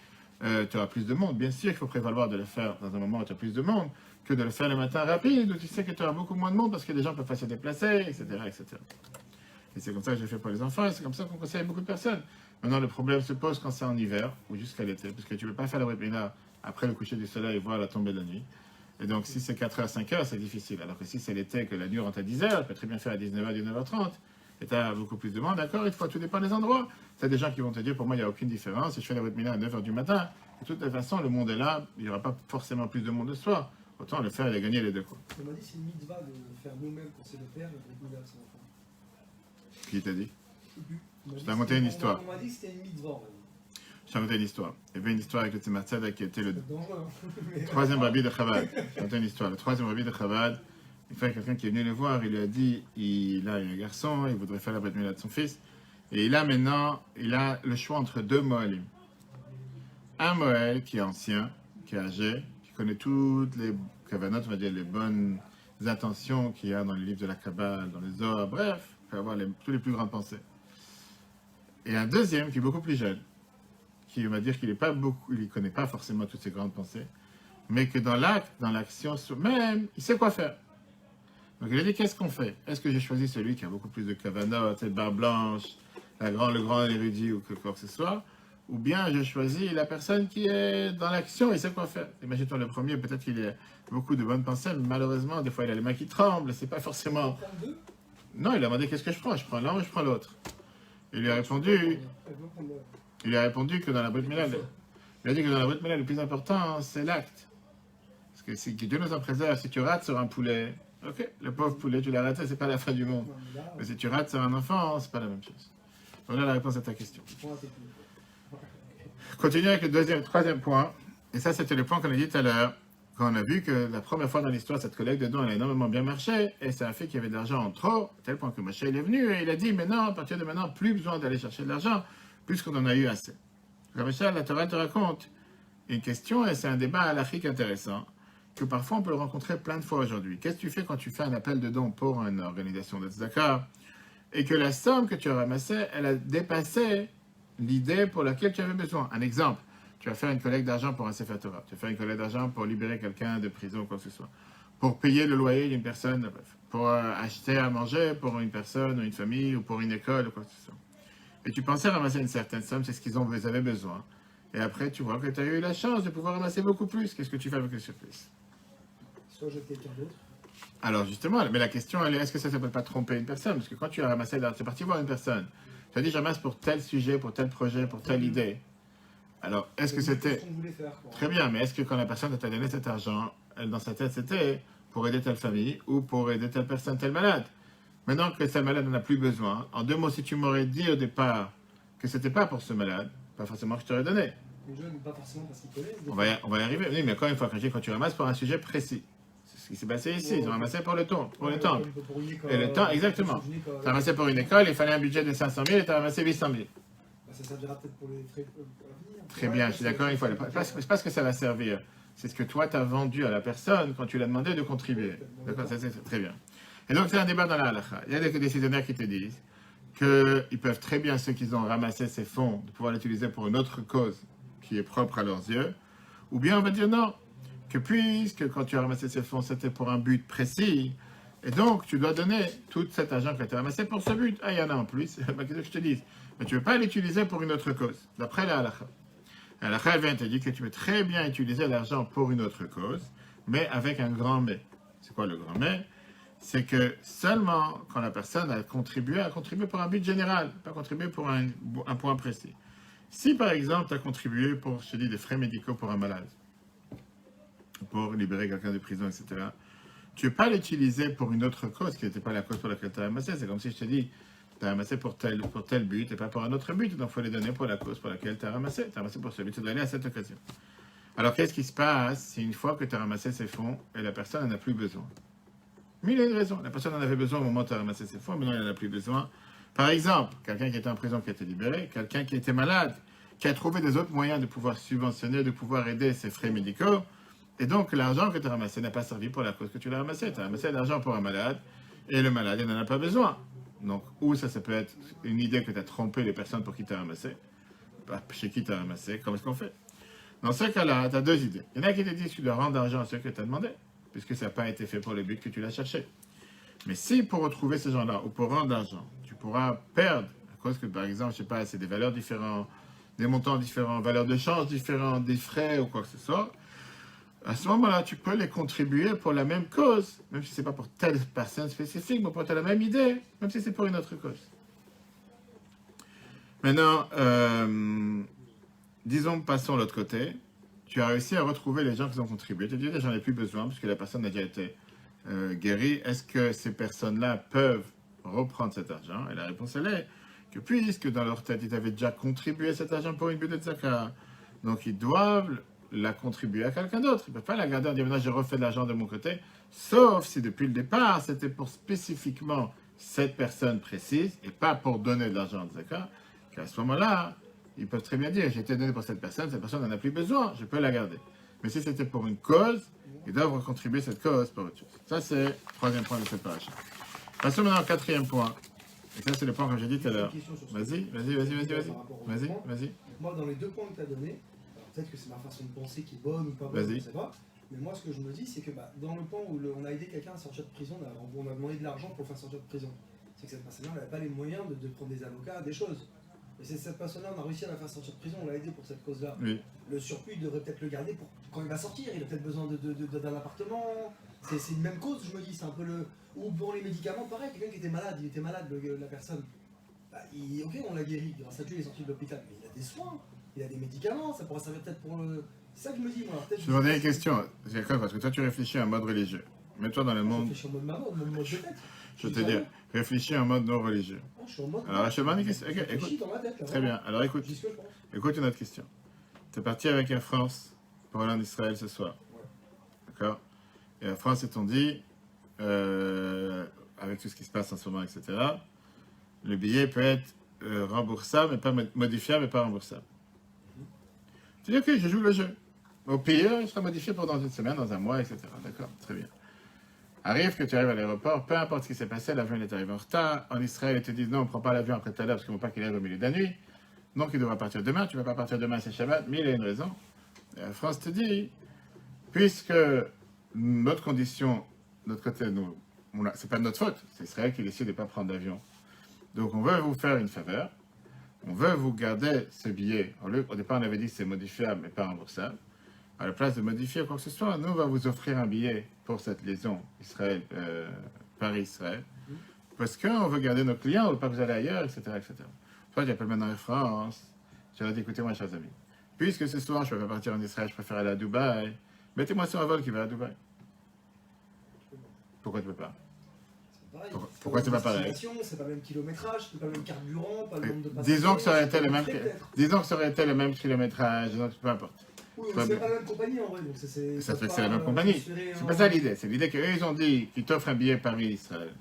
tu auras plus de monde. Bien sûr qu'il faut prévaloir de le faire dans un moment où tu as plus de monde que de le faire le matin rapide, où tu sais que tu auras beaucoup moins de monde parce que les gens peuvent pas se déplacer, etc., etc. Et c'est comme ça que j'ai fait pour les enfants, et c'est comme ça qu'on conseille à beaucoup de personnes. Maintenant, le problème se pose quand c'est en hiver, ou jusqu'à l'été, parce que tu ne peux pas faire la Brit Mila après le coucher du soleil et voir la tombée de la nuit. Et donc, si c'est 4h, 5h, c'est difficile. Alors que si c'est l'été, que la nuit rentre à 10h, tu peux très bien faire à 19h, 19h30, et tu as beaucoup plus de monde, d'accord? Il faut tout dépend des endroits. Tu as des gens qui vont te dire, pour moi, il n'y a aucune différence, si je fais la Brit Mila à 9h du matin, de toute façon, le monde est là, il n'y aura pas forcément plus de monde le soir. Autant le faire et gagner les deux coups. On m'a dit que c'est une mitzvah de faire nous-mêmes quand c'est le père, le Brit Mila à son enfant. Qui t'a dit? Je t'ai inventé une histoire. On m'a dit que c'était une mitzvah. Je t'ai inventé une histoire. Il y avait une histoire avec le Tzemach Tzedek qui était le C'est dangereux. troisième rabbi de Chabad. J'ai inventé une histoire. Le troisième rabbi de Chabad, il fait quelqu'un qui est venu le voir, il lui a dit, il a un garçon, il voudrait faire la Brit Mila de son fils. Et il a le choix entre 2 Moalim. Un Moël qui est ancien, qui est âgé, qui connaît toutes les kavanot, on va dire les bonnes intentions qu'il y a dans les livres de la Kabbale, dans les Zohar, bref, il peut avoir toutes les plus grandes pensées. Et un deuxième qui est beaucoup plus jeune, qui va dire qu'il ne connaît pas forcément toutes ces grandes pensées, mais que dans l'acte, dans l'action même, il sait quoi faire. Donc il a dit, qu'est-ce qu'on fait? Est-ce que j'ai choisi celui qui a beaucoup plus de kavanot, cette barbe blanche, le grand érudit ou quoi que ce soit, ou bien je choisis la personne qui est dans l'action et sait quoi faire? Imagine-toi le premier, peut-être qu'il a beaucoup de bonnes pensées, mais malheureusement, des fois il a les mains qui tremblent, c'est pas forcément... Non, il a demandé qu'est-ce que je prends? Je prends l'un ou je prends l'autre? Il lui a répondu que dans la Brit Mila, il a dit que dans la Brit Mila, le plus important, c'est l'acte. Parce que si Dieu nous en préserve, si tu rates sur un poulet, ok, le pauvre poulet, tu l'as raté, c'est pas la fin du monde. Mais si tu rates sur un enfant, c'est pas la même chose. Voilà la réponse à ta question. Continuons avec le troisième point. Et ça, c'était le point qu'on a dit tout à l'heure. quand on a vu que la première fois dans l'histoire, cette collecte de dons, elle a énormément bien marché, et ça a fait qu'il y avait de l'argent en trop, à tel point que Moshe il est venu et il a dit, mais non, à partir de maintenant, plus besoin d'aller chercher de l'argent, puisqu'on en a eu assez. Comme ça, la Torah te raconte une question, et c'est un débat halachique intéressant, que parfois on peut le rencontrer plein de fois aujourd'hui. Qu'est-ce que tu fais quand tu fais un appel de dons pour une organisation de tzedaka, et que la somme que tu as ramassée, elle a dépassé l'idée pour laquelle tu avais besoin. Un exemple, tu vas faire une collecte d'argent pour un Sefer Torah, tu vas faire une collecte d'argent pour libérer quelqu'un de prison ou quoi que ce soit, pour payer le loyer d'une personne, pour acheter à manger pour une personne ou une famille ou pour une école ou quoi que ce soit. Et tu pensais ramasser une certaine somme, c'est ce qu'ils avaient besoin. Et après, tu vois que tu as eu la chance de pouvoir ramasser beaucoup plus. Qu'est-ce que tu fais avec le surplus? Soit je quelqu'un d'autre. Alors justement, mais la question, elle est, est-ce que ça ne peut pas tromper une personne? Parce que quand tu as ramassé, c'est parti voir une personne, tu as dit, je ramasse pour tel sujet, pour tel projet, pour telle idée. Alors, est-ce que c'était... Très bien, mais est-ce que quand la personne t'a donné cet argent, elle, dans sa tête, c'était pour aider telle famille ou pour aider telle personne, tel malade? Maintenant que ce malade n'en a plus besoin, en 2 mots, si tu m'aurais dit au départ que c'était pas pour ce malade, pas forcément que je t'aurais donné. Les jeunes, pas forcément parce qu'ils connaissent. On va y arriver. Oui, mais encore une fois, quand tu ramasses pour un sujet précis. C'est ce qui s'est passé ici. Ils ont ramassé pour le temps, pour le temple. Et le temps, exactement. Tu as ramassé pour une école, il fallait un budget de 500 000 et tu as ramassé 800 000. Ça servira peut-être pour les frais pour l'avenir. Très bien, je suis d'accord une fois. C'est pas ce que ça va servir. C'est ce que toi, tu as vendu à la personne quand tu l'as demandé de contribuer. D'accord, ça c'est très bien. Et donc, c'est un débat dans la halakha. Il y a des décisionnaires qui te disent qu'ils peuvent très bien, ceux qui ont ramassé ces fonds, de pouvoir l'utiliser pour une autre cause qui est propre à leurs yeux. Ou bien on va dire non, que puisque quand tu as ramassé ces fonds, c'était pour un but précis, et donc tu dois donner tout cet argent que tu as ramassé pour ce but. Ah, il y en a en plus, qu'est-ce que je te dis? Mais tu ne veux pas l'utiliser pour une autre cause, d'après la halakha. La halakha vient te dire que tu peux très bien utiliser l'argent pour une autre cause, mais avec un grand mais. C'est quoi le grand mais? C'est que seulement quand la personne a contribué pour un but général, pas contribué pour un point précis. Si par exemple tu as contribué pour, je te dis, des frais médicaux pour un malade, pour libérer quelqu'un de prison, etc., tu ne veux pas l'utiliser pour une autre cause qui n'était pas la cause pour laquelle tu as ramassé. C'est comme si je te dis, tu as ramassé pour tel but et pas pour un autre but, donc il faut les donner pour la cause pour laquelle tu as ramassé. Tu as ramassé pour celui que tu dois aller à cette occasion. Alors qu'est-ce qui se passe si une fois que tu as ramassé ces fonds et la personne n'en a plus besoin? Mais il y a une raison. La personne en avait besoin au moment où tu as ramassé ses fonds, maintenant elle n'en a plus besoin. Par exemple, quelqu'un qui était en prison qui a été libéré, quelqu'un qui était malade, qui a trouvé des autres moyens de pouvoir subventionner, de pouvoir aider ses frais médicaux. Et donc, l'argent que tu as ramassé n'a pas servi pour la cause que tu l'as ramassé. Tu as ramassé de l'argent pour un malade, et le malade, il n'en a pas besoin. Donc, ou ça peut être une idée que tu as trompé les personnes pour qui tu as ramassé, chez qui tu as ramassé, comme est-ce qu'on fait? Dans ce cas-là, tu as 2 idées. Il y en a qui te disent que tu dois rendre l'argent à ceux que tu as demandé, puisque ça n'a pas été fait pour le but que tu l'as cherché. Mais si pour retrouver ces gens-là, ou pour rendre l'argent, tu pourras perdre, à cause que, par exemple, je ne sais pas, c'est des valeurs différentes, des montants différents, valeurs de change différentes, des frais ou quoi que ce soit, à ce moment-là, tu peux les contribuer pour la même cause, même si ce n'est pas pour telle personne spécifique, mais pour la même idée, même si c'est pour une autre cause. Maintenant, disons, passons de l'autre côté. Tu as réussi à retrouver les gens qui ont contribué. Tu te dis, j'en ai plus besoin, parce que la personne a déjà été guérie. Est-ce que ces personnes-là peuvent reprendre cet argent? Et la réponse, elle est que puisque dans leur tête, ils avaient déjà contribué cet argent pour une but de tzaka, donc ils doivent la contribuer à quelqu'un d'autre. Ils ne peuvent pas la garder en disant, maintenant, j'ai refait de l'argent de mon côté, sauf si depuis le départ, c'était pour spécifiquement cette personne précise, et pas pour donner de l'argent de tzaka, qu'à ce moment-là, ils peuvent très bien dire, j'ai été donné pour cette personne n'en a plus besoin, je peux la garder. Mais si c'était pour une cause, ils doivent contribuer cette cause pour autre chose. Ça, c'est le 3e point de cette page. Passons maintenant au 4e point. Et ça, c'est le point que j'ai dit tout à l'heure. Vas-y. Moi, dans les 2 points que tu as donnés, peut-être que c'est ma façon de penser qui est bonne ou pas bonne, je ne sais pas. Mais moi, ce que je me dis, c'est que dans le point où on a aidé quelqu'un à sortir de prison, on a demandé de l'argent pour le faire sortir de prison. C'est que cette personne-là n'avait pas les moyens de prendre des avocats, des choses. Et c'est cette personne-là, on a réussi à la faire sortir de prison, on l'a aidé pour cette cause-là. Oui. Le surplus, il devrait peut-être le garder pour quand il va sortir. Il a peut-être besoin d'un appartement. C'est une même cause, je me dis. C'est un peu le. Ou pour les médicaments, pareil, quelqu'un qui était malade, il était malade, la personne. Ok, on l'a guéri, grâce à Dieu, il est sorti de l'hôpital. Mais il a des soins, il a des médicaments, ça pourrait servir peut-être pour le. C'est ça que je me dis, moi. Je te demandais une question, parce que toi, tu réfléchis en mode religieux. Mets-toi dans le monde. Je réfléchis en mode maman, en mode de tête. Je vais te dire, réfléchis en mode non religieux. Je suis en mode. Alors, je te demande une question. Okay, écoute. Dans ma tête, là, très bien. Alors, écoute. Écoute une autre question. Tu es parti avec Air France pour aller en Israël ce soir. Ouais. D'accord? Et la France, est-on dit, avec tout ce qui se passe en ce moment, etc., le billet peut être remboursable, mais pas modifiable, mais pas remboursable. Tu dis, ok, je joue le jeu. Au pire, il sera modifié pour dans une semaine, dans un mois, etc. D'accord? Très bien. Arrive que tu arrives à l'aéroport, peu importe ce qui s'est passé, l'avion est arrivé en retard. En Israël, ils te disent non, on ne prend pas l'avion après tout à l'heure parce qu'on ne veut pas qu'il arrive au milieu de la nuit. Donc il devra partir demain. Tu ne vas pas partir demain, c'est Shabbat, mais il y a une raison. Et la France te dit, puisque notre condition, de notre côté, nous, c'est pas de notre faute, c'est Israël qui décide de ne pas prendre d'avion. Donc on veut vous faire une faveur. On veut vous garder ce billet. Au départ, on avait dit que c'est modifiable, mais pas remboursable. À la place de modifier quoi que ce soit, nous, on va vous offrir un billet pour cette liaison Paris-Israël. Parce qu'on veut garder nos clients, on ne veut pas que vous allez ailleurs, etc. etc. Toi, j'appelle maintenant Air France. Je leur dis, écoutez-moi, chers amis, puisque ce soir, je ne peux pas partir en Israël, je préfère aller à Dubaï, mettez-moi sur un vol qui va à Dubaï. Pourquoi tu ne peux pas? Pourquoi c'est pas pareil? C'est pas le même kilométrage, c'est pas le même carburant, pas le nombre de passagers. Disons que ça aurait été le même kilométrage, peu importe. Oui, c'est pas la même compagnie en vrai. Donc ça fait que c'est la même compagnie. C'est pas ça l'idée. C'est l'idée qu'eux, ils ont dit qu'ils t'offrent un billet Paris-Israël.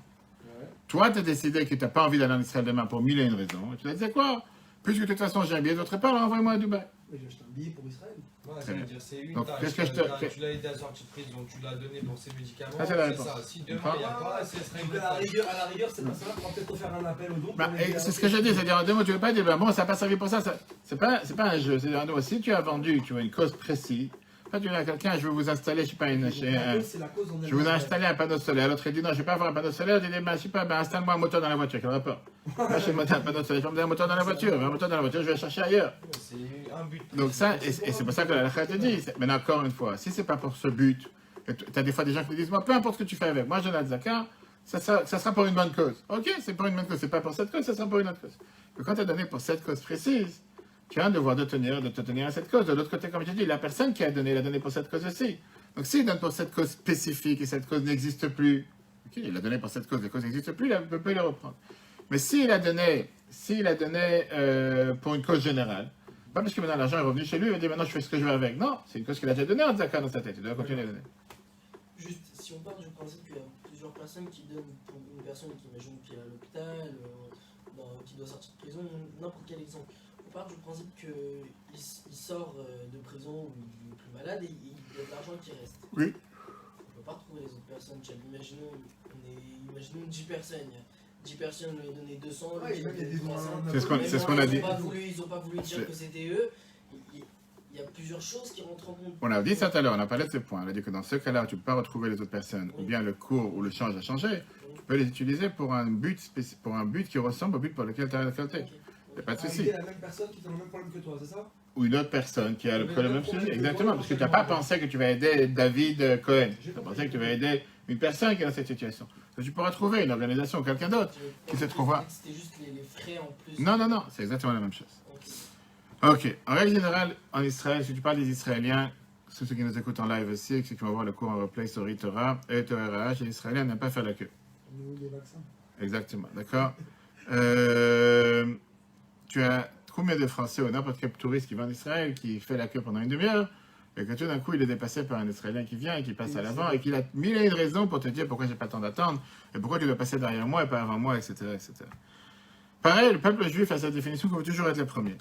Ouais. Toi, tu as décidé que tu n'as pas envie d'aller en Israël demain pour mille et une raisons. Et tu as dit, quoi? Puisque de toute façon, j'ai un billet d'autre part, envoie-moi à Dubaï. Mais j'ai acheté un billet pour Israël. Ouais, ça veut dire c'est une. Donc, qu'est-ce que tu l'as aidé à sortir de prison, tu l'as donné pour ses médicaments. Ça, c'est la réponse. Ça. Si demain, il n'y a pas, ce serait une. À la rigueur, cette personne-là pourra peut-être faire un appel au don. C'est ce que je dis, c'est-à-dire, en deux mots, tu ne veux pas dire, bon, ça n'a pas servi pour ça. C'est pas un jeu. C'est-à-dire, en deux mots, si tu as vendu, tu as une cause précise. Toi, tu dis à quelqu'un, je vais vous installer, je sais pas, je vais vous installer un panneau solaire. L'autre, il dit, non, je ne vais pas avoir un panneau solaire. Il dit, je sais pas, installe-moi un moteur dans la voiture. Quel rapport? Moi, je vais un panneau solaire. Je vais me un moteur dans la voiture. Un moteur dans la voiture, je vais chercher ailleurs. C'est un but. Donc ça, et c'est pour ça que la Halakha te dit. Mais encore une fois, si c'est pas pour ce but, tu as des fois des gens qui disent, moi, peu importe ce que tu fais avec, moi, je donne la Zaka, ça sera pour une bonne cause. Ok, c'est pour une bonne cause. C'est pas pour cette cause, ça sera pour une autre cause. Mais quand tu as donné pour cette cause précise, tu as un devoir de te tenir à cette cause. De l'autre côté, comme je dis, la personne qui a donné, il a donné pour cette cause aussi. Donc s'il donne pour cette cause spécifique et cette cause n'existe plus, ok, il a donné pour cette cause, la cause n'existe plus, il ne peut plus la reprendre. Mais s'il a donné pour une cause générale, pas parce que maintenant l'argent est revenu chez lui, il va dire maintenant je fais ce que je veux avec. Non, c'est une cause qu'il a déjà donnée en Zaka dans sa tête, il doit continuer à donner. Juste, si on part du principe qu'il y a plusieurs personnes qui donnent pour une personne qui imagine qui est à l'hôpital, qui doit sortir de prison, n'importe quel exemple. On part du principe qu'il sort de prison ou il est plus malade et il y a de l'argent qui reste. Oui. On ne peut pas retrouver les autres personnes. Imaginons 10 personnes. 10 personnes lui ont donné 200, lui ont donné 300. C'est ce qu'on a dit. Ils n'ont pas voulu dire que c'était eux. Il y a plusieurs choses qui rentrent en compte. On a dit ça tout à l'heure, on a parlé de ce point. On a dit que dans ce cas-là, tu ne peux pas retrouver les autres personnes, ou bien le cours ou le change a changé. Tu peux les utiliser pour un but qui ressemble au but pour lequel tu as récolté. Il n'y a pas de souci. La même personne qui a le même problème que toi, c'est ça? Ou une autre personne qui a le même sujet. Exactement, parce que tu n'as pas pensé que tu vas aider David Cohen. Tu as pensé que tu vas aider une personne qui est dans cette situation. Donc, tu pourras trouver une organisation ou quelqu'un d'autre qui se trouvera. C'était juste les frais en plus. Non, c'est exactement la même chose. Ok, en règle générale, en Israël, si tu parles des Israéliens, ceux qui nous écoutent en live aussi, ceux qui vont voir le cours en replay sur Torah et TORAH, les Israéliens n'aiment pas faire la queue. Les vaccins. Exactement, d'accord. Tu as combien de Français ou n'importe quel touriste qui va en Israël, qui fait la queue pendant une demi-heure, et que tout d'un coup il est dépassé par un Israélien qui vient et qui passe à l'avant, et qu'il a mille et une raisons pour te dire pourquoi j'ai pas le temps d'attendre, et pourquoi tu dois passer derrière moi et pas avant moi, etc. etc. Pareil, le peuple juif a cette définition qu'on veut toujours être les premiers.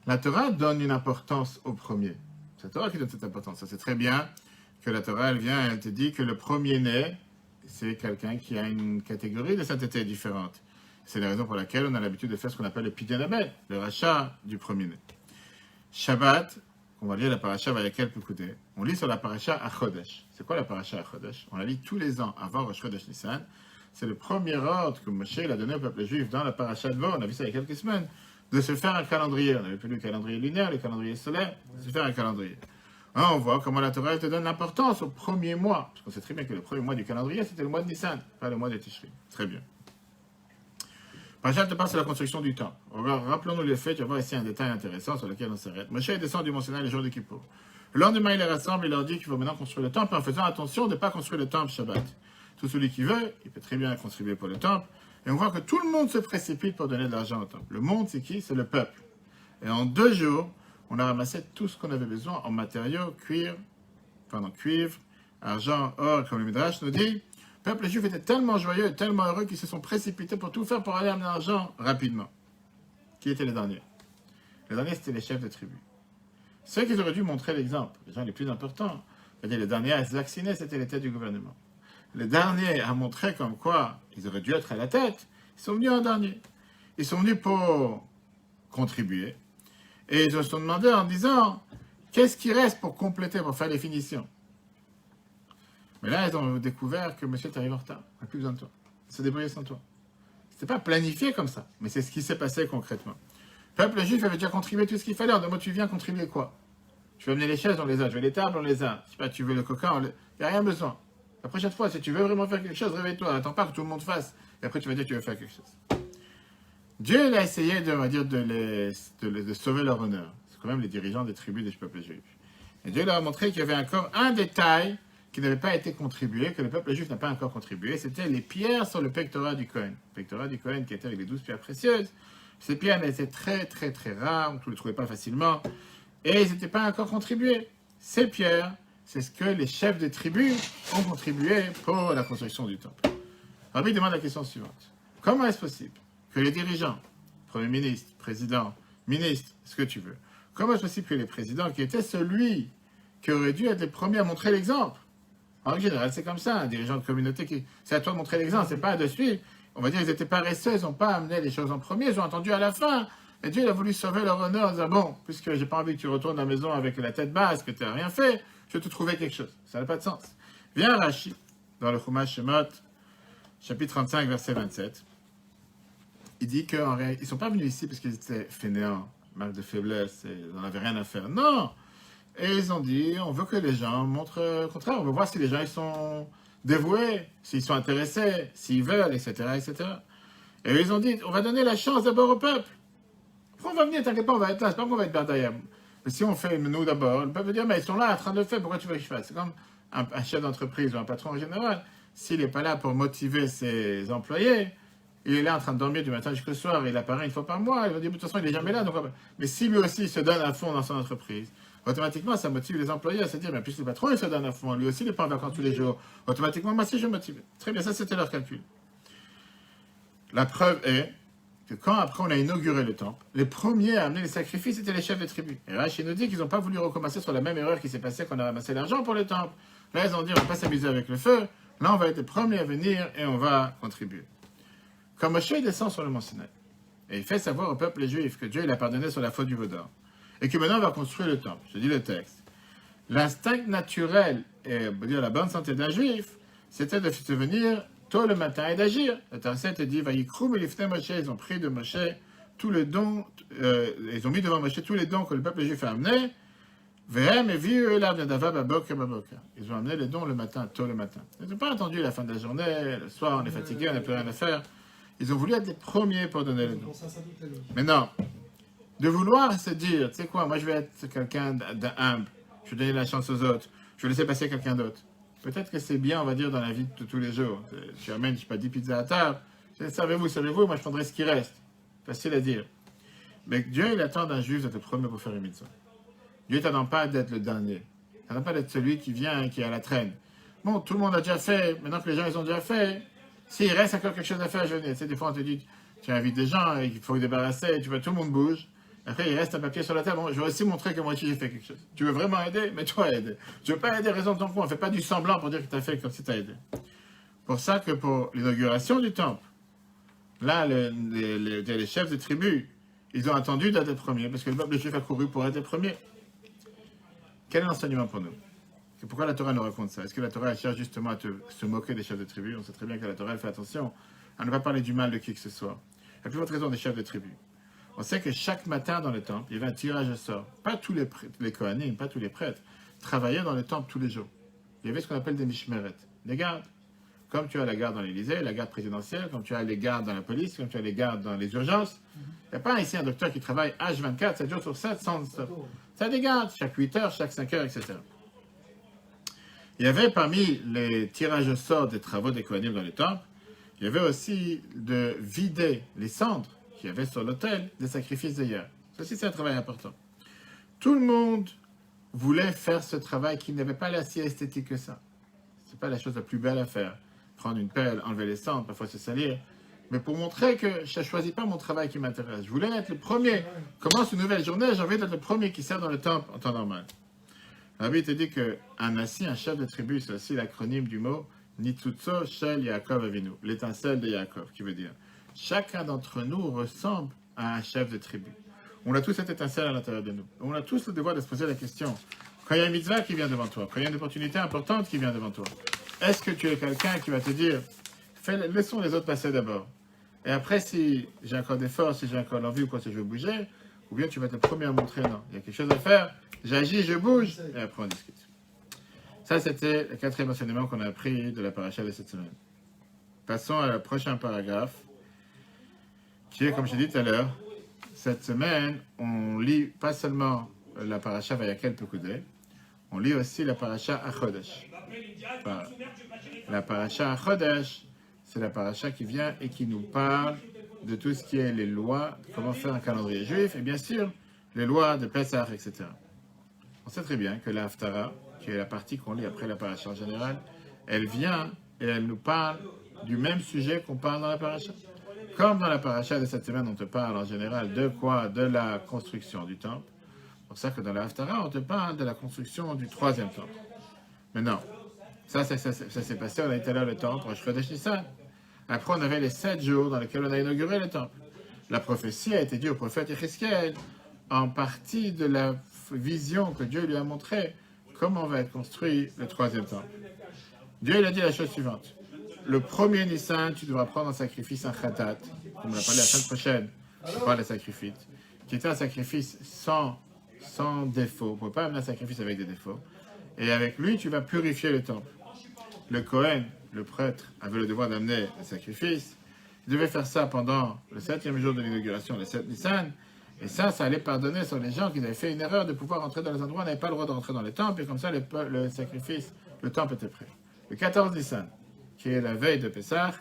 La Torah donne une importance au premier. C'est la Torah qui donne cette importance. Ça, c'est très bien que la Torah, elle vient et elle te dit que le premier-né, c'est quelqu'un qui a une catégorie de sainteté différente. C'est la raison pour laquelle on a l'habitude de faire ce qu'on appelle le Pidyon Abel, le rachat du premier-né. Shabbat, on va lire la paracha Vayakel Pekudei. On lit sur la paracha Achodesh. C'est quoi la paracha Achodesh? On la lit tous les ans avant Rosh Chodesh Nissan. C'est le premier ordre que Moshe a donné au peuple juif dans la paracha de Vo. On a vu ça il y a quelques semaines. De se faire un calendrier. On avait plus le calendrier lunaire, le calendrier solaire. De se faire un calendrier. Alors, on voit comment la Torah te donne l'importance au premier mois. Parce qu'on sait très bien que le premier mois du calendrier, c'était le mois de Nissan, pas le mois de Tishri. Très bien. Parachat te parle sur la construction du temple. Rappelons-nous les faits, tu vas voir ici un détail intéressant sur lequel on s'arrête. Moshe descend du Mont Sinaï le jour de Kippour. Le lendemain, il les rassemble et leur dit qu'il faut maintenant construire le temple en faisant attention de ne pas construire le temple Shabbat. Tout celui qui veut, il peut très bien contribuer pour le temple. Et on voit que tout le monde se précipite pour donner de l'argent au temple. Le monde, c'est qui? C'est le peuple. Et en 2 jours, on a ramassé tout ce qu'on avait besoin en matériaux, cuivre, argent, or, comme le Midrash nous dit, le peuple juif était tellement joyeux, tellement heureux qu'ils se sont précipités pour tout faire pour aller amener l'argent rapidement. Qui étaient les derniers? Les derniers, c'était les chefs de tribu. Ceux qui auraient dû montrer l'exemple, les gens les plus importants, c'est-à-dire les derniers à se vacciner, c'était les têtes du gouvernement. Les derniers à montrer comme quoi ils auraient dû être à la tête, ils sont venus en dernier. Ils sont venus pour contribuer. Et ils se sont demandé en disant, qu'est-ce qui reste pour compléter, pour faire les finitions? Mais là, ils ont découvert que monsieur t'arrive en retard. On n'a plus besoin de toi. Il se débrouiller sans toi. C'était pas planifié comme ça, mais c'est ce qui s'est passé concrètement. Le peuple juif avait déjà contribué tout ce qu'il fallait. En deux mots, tu viens contribuer quoi? Tu veux amener les chaises, on les a. Tu veux les tables, on les a. Je sais pas, tu veux le coca, il n'y a rien besoin. La prochaine fois, si tu veux vraiment faire quelque chose, réveille-toi. Attends pas que tout le monde fasse. Et après, tu vas dire que tu veux faire quelque chose. Dieu, il a essayé de, on va dire, de sauver leur honneur. C'est quand même les dirigeants des tribus des peuples juifs. Et Dieu leur a montré qu'il y avait encore un détail qui n'avait pas été contribué, que le peuple juif n'a pas encore contribué. C'était les pierres sur le pectorat du Cohen. Le pectorat du Cohen qui était avec les 12 pierres précieuses. Ces pierres étaient très, très, très rares. On ne les trouvait pas facilement. Et ils n'étaient pas encore contribués. Ces pierres, c'est ce que les chefs des tribus ont contribué pour la construction du temple. Rabbi demande la question suivante. Comment est-ce possible que les dirigeants, Premier ministre, président, ministre, ce que tu veux, comment est-ce possible que les présidents, qui étaient celui qui aurait dû être les premiers à montrer l'exemple, en général c'est comme ça, un dirigeant de communauté, c'est à toi de montrer l'exemple, c'est pas de suivre, on va dire qu'ils étaient paresseux, ils n'ont pas amené les choses en premier, ils ont attendu à la fin, et Dieu il a voulu sauver leur honneur en disant, bon, puisque j'ai pas envie que tu retournes à la maison avec la tête basse, que tu n'as rien fait, je vais te trouver quelque chose, ça n'a pas de sens. Viens Rashi, dans le Chumash Shemot, chapitre 35, verset 27, il dit qu'ils ne sont pas venus ici parce qu'ils étaient fainéants, marque de faiblesse, et ils n'en avaient rien à faire. Non! Et ils ont dit, on veut que les gens montrent le contraire, on veut voir si les gens ils sont dévoués, s'ils sont intéressés, s'ils veulent, etc., etc. Et ils ont dit, on va donner la chance d'abord au peuple. Après on va venir, t'inquiète pas, on va être là, c'est pas qu'on va être bardayam. Mais si on fait nous d'abord, le peuple va dire, mais ils sont là en train de le faire, pourquoi tu veux que je fasse? C'est comme un chef d'entreprise ou un patron en général. S'il n'est pas là pour motiver ses employés, il est là en train de dormir du matin jusqu'au soir, il apparaît une fois par mois, il va dire, de toute façon, il n'est jamais là. Donc... Mais si lui aussi se donne à fond dans son entreprise, automatiquement, ça motive les employés à se dire, mais puisque le patron, il se donne à fond, lui aussi, il n'est pas en vacances tous les jours, automatiquement, moi aussi, je motive. Très bien, ça, c'était leur calcul. La preuve est que quand après on a inauguré le temple, les premiers à amener les sacrifices, c'était les chefs des tribus. Et Rashi nous dit qu'ils n'ont pas voulu recommencer sur la même erreur qui s'est passée quand on a ramassé l'argent pour le temple. Là, ils ont dit, on ne va pas s'amuser avec le feu, là, on va être les premiers à venir et on va contribuer. Quand Moshe descend sur le mont Sinaï, et il fait savoir au peuple juif que Dieu il a pardonné sur la faute du veau d'or, et que maintenant on va construire le temple, je dis le texte, l'instinct naturel et dire la bonne santé d'un juif, c'était de se venir tôt le matin et d'agir. Le Tarset dit, Vayikrou melifnei Moshe, ils ont pris de Moshe tous les dons, ils ont mis devant Moshe tous les dons que le peuple juif a amenés, Vehem et viu l'arbre d'Adava baboka baboka. Ils ont amené les dons le matin, tôt le matin. Ils n'ont pas attendu la fin de la journée, le soir on est fatigué, on n'a plus rien à faire. Ils ont voulu être les premiers pour donner les dons. Mais non, de vouloir se dire, tu sais quoi, moi je vais être quelqu'un d'humble, je vais donner la chance aux autres, je vais laisser passer quelqu'un d'autre. Peut-être que c'est bien, on va dire, dans la vie de tous les jours. Tu amènes, je sais pas, 10 pizzas à table, servez-vous, moi je prendrai ce qui reste. Facile à dire. Mais Dieu, il attend d'un juif d'être le premier pour faire une mitzvah. Dieu ne t'attend pas d'être le dernier. Il ne t'attend pas d'être celui qui vient et qui est à la traîne. Bon, tout le monde a déjà fait, maintenant que les gens ils ont déjà fait, s'il reste encore quelque chose à faire, je venais. Tu sais, des fois on te dit, tu invites des gens et qu'il faut les débarrasser, tu vois, tout le monde bouge. Après, il reste un papier sur la table. Bon, je vais aussi montrer que moi aussi j'ai fait quelque chose. Tu veux vraiment aider? Mais toi, aide. Je ne veux pas aider, raison de ton coin. On ne fait pas du semblant pour dire que tu as fait comme si tu as aidé. Pour ça que pour l'inauguration du temple, là, les chefs des tribus, ils ont attendu d'être les premiers, parce que le peuple juif a couru pour être les premiers. Quel est l'enseignement pour nous? Pourquoi la Torah nous raconte ça? Est-ce que la Torah cherche justement à se moquer des chefs de tribu? On sait très bien que la Torah elle fait attention à ne pas parler du mal de qui que ce soit. La plus forte raison des chefs de tribu. On sait que chaque matin dans le temple, il y avait un tirage au sort. Pas tous les Kohanim, pas tous les prêtres, travaillaient dans le temple tous les jours. Il y avait ce qu'on appelle des mishmeret, des gardes. Comme tu as la garde dans l'Élysée, la garde présidentielle, comme tu as les gardes dans la police, comme tu as les gardes dans les urgences. Il n'y a pas ici un docteur qui travaille H24, 7 jours sur 7, sans stop. Ça a des gardes, chaque 8 heures, chaque 5 heures, etc. Il y avait parmi les tirages au sort des travaux des Kohanim dans le temple, il y avait aussi de vider les cendres qu'il y avait sur l'autel des sacrifices d'hier. Ça aussi, c'est un travail important. Tout le monde voulait faire ce travail qui n'avait pas l'air si esthétique que ça. C'est pas la chose la plus belle à faire. Prendre une pelle, enlever les cendres, parfois se salir. Mais pour montrer que je ne choisis pas mon travail qui m'intéresse. Je voulais être le premier. Commence une nouvelle journée, j'ai envie d'être le premier qui sert dans le temple en temps normal. Rabbi te dit qu'un nasi, un chef de tribu, c'est aussi l'acronyme du mot Nitzutzo Shel Yaakov Avinu, l'étincelle de Yaakov, qui veut dire chacun d'entre nous ressemble à un chef de tribu. On a tous cette étincelle à l'intérieur de nous. On a tous le devoir de se poser la question. Quand il y a une mitzvah qui vient devant toi, quand il y a une opportunité importante qui vient devant toi, est-ce que tu es quelqu'un qui va te dire laissons les autres passer d'abord. Et après, si j'ai encore des forces, si j'ai encore l'envie ou quoi, si je veux bouger, ou bien tu vas être le premier à montrer, non, il y a quelque chose à faire, j'agis, je bouge, et après on discute. Ça, c'était le 4e enseignement qu'on a appris de la paracha de cette semaine. Passons à la prochain paragraphe, qui est, comme je l'ai dit tout à l'heure, cette semaine, on lit pas seulement la paracha Vayakel Pekudei, on lit aussi la paracha Achodesh. Enfin, la paracha Achodesh, c'est la paracha qui vient et qui nous parle de tout ce qui est les lois, comment faire un calendrier juif, et bien sûr, les lois de Pessah, etc. On sait très bien que la Haftara, qui est la partie qu'on lit après la paracha en général, elle vient et elle nous parle du même sujet qu'on parle dans la paracha. Comme dans la paracha de cette semaine, on te parle en général de quoi? De la construction du temple. C'est pour ça que dans la Haftara, on te parle de la construction du 3e temple. Mais non, ça s'est passé, on a été là le temple, Rosh Chodesh Nissan. Après, on avait les 7 jours dans lesquels on a inauguré le temple. La prophétie a été dite au prophète Yecheskel en partie de la vision que Dieu lui a montrée, comment va être construit le 3e temple. Dieu il a dit la chose suivante. Le 1er Nissan, tu devras prendre en sacrifice un khatat, comme on l'a parlé la semaine prochaine, je parle de sacrifice, qui était un sacrifice sans défaut. On ne peut pas amener un sacrifice avec des défauts. Et avec lui, tu vas purifier le temple. Le Kohen, le prêtre, avait le devoir d'amener le sacrifice. Il devait faire ça pendant le 7e jour de l'inauguration, le 7 Nissan. Et ça allait pardonner sur les gens qui avaient fait une erreur de pouvoir rentrer dans les endroits où on n'avait pas le droit de rentrer dans les temples. Et comme ça, le sacrifice, le temple était prêt. Le 14 Nissan, qui est la veille de Pessah,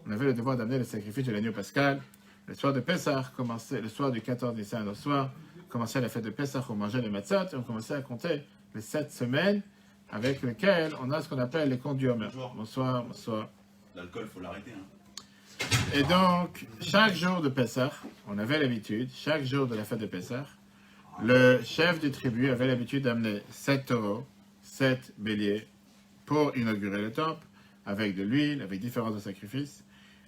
on avait le devoir d'amener le sacrifice de l'agneau pascal. Le soir de Pessah, le soir du 14 Nissan au soir, commençait la fête de Pessah, on mangeait les matzot, et on commençait à compter les 7 semaines avec lesquelles on a ce qu'on appelle les comptes du Homer. Bonsoir, bonsoir. L'alcool, faut l'arrêter. Hein. Et donc, chaque jour de Pessah, on avait l'habitude, chaque jour de la fête de Pessah, le chef du tribu avait l'habitude d'amener 7 taureaux, 7 béliers, pour inaugurer le temple, avec de l'huile, avec différents sacrifices.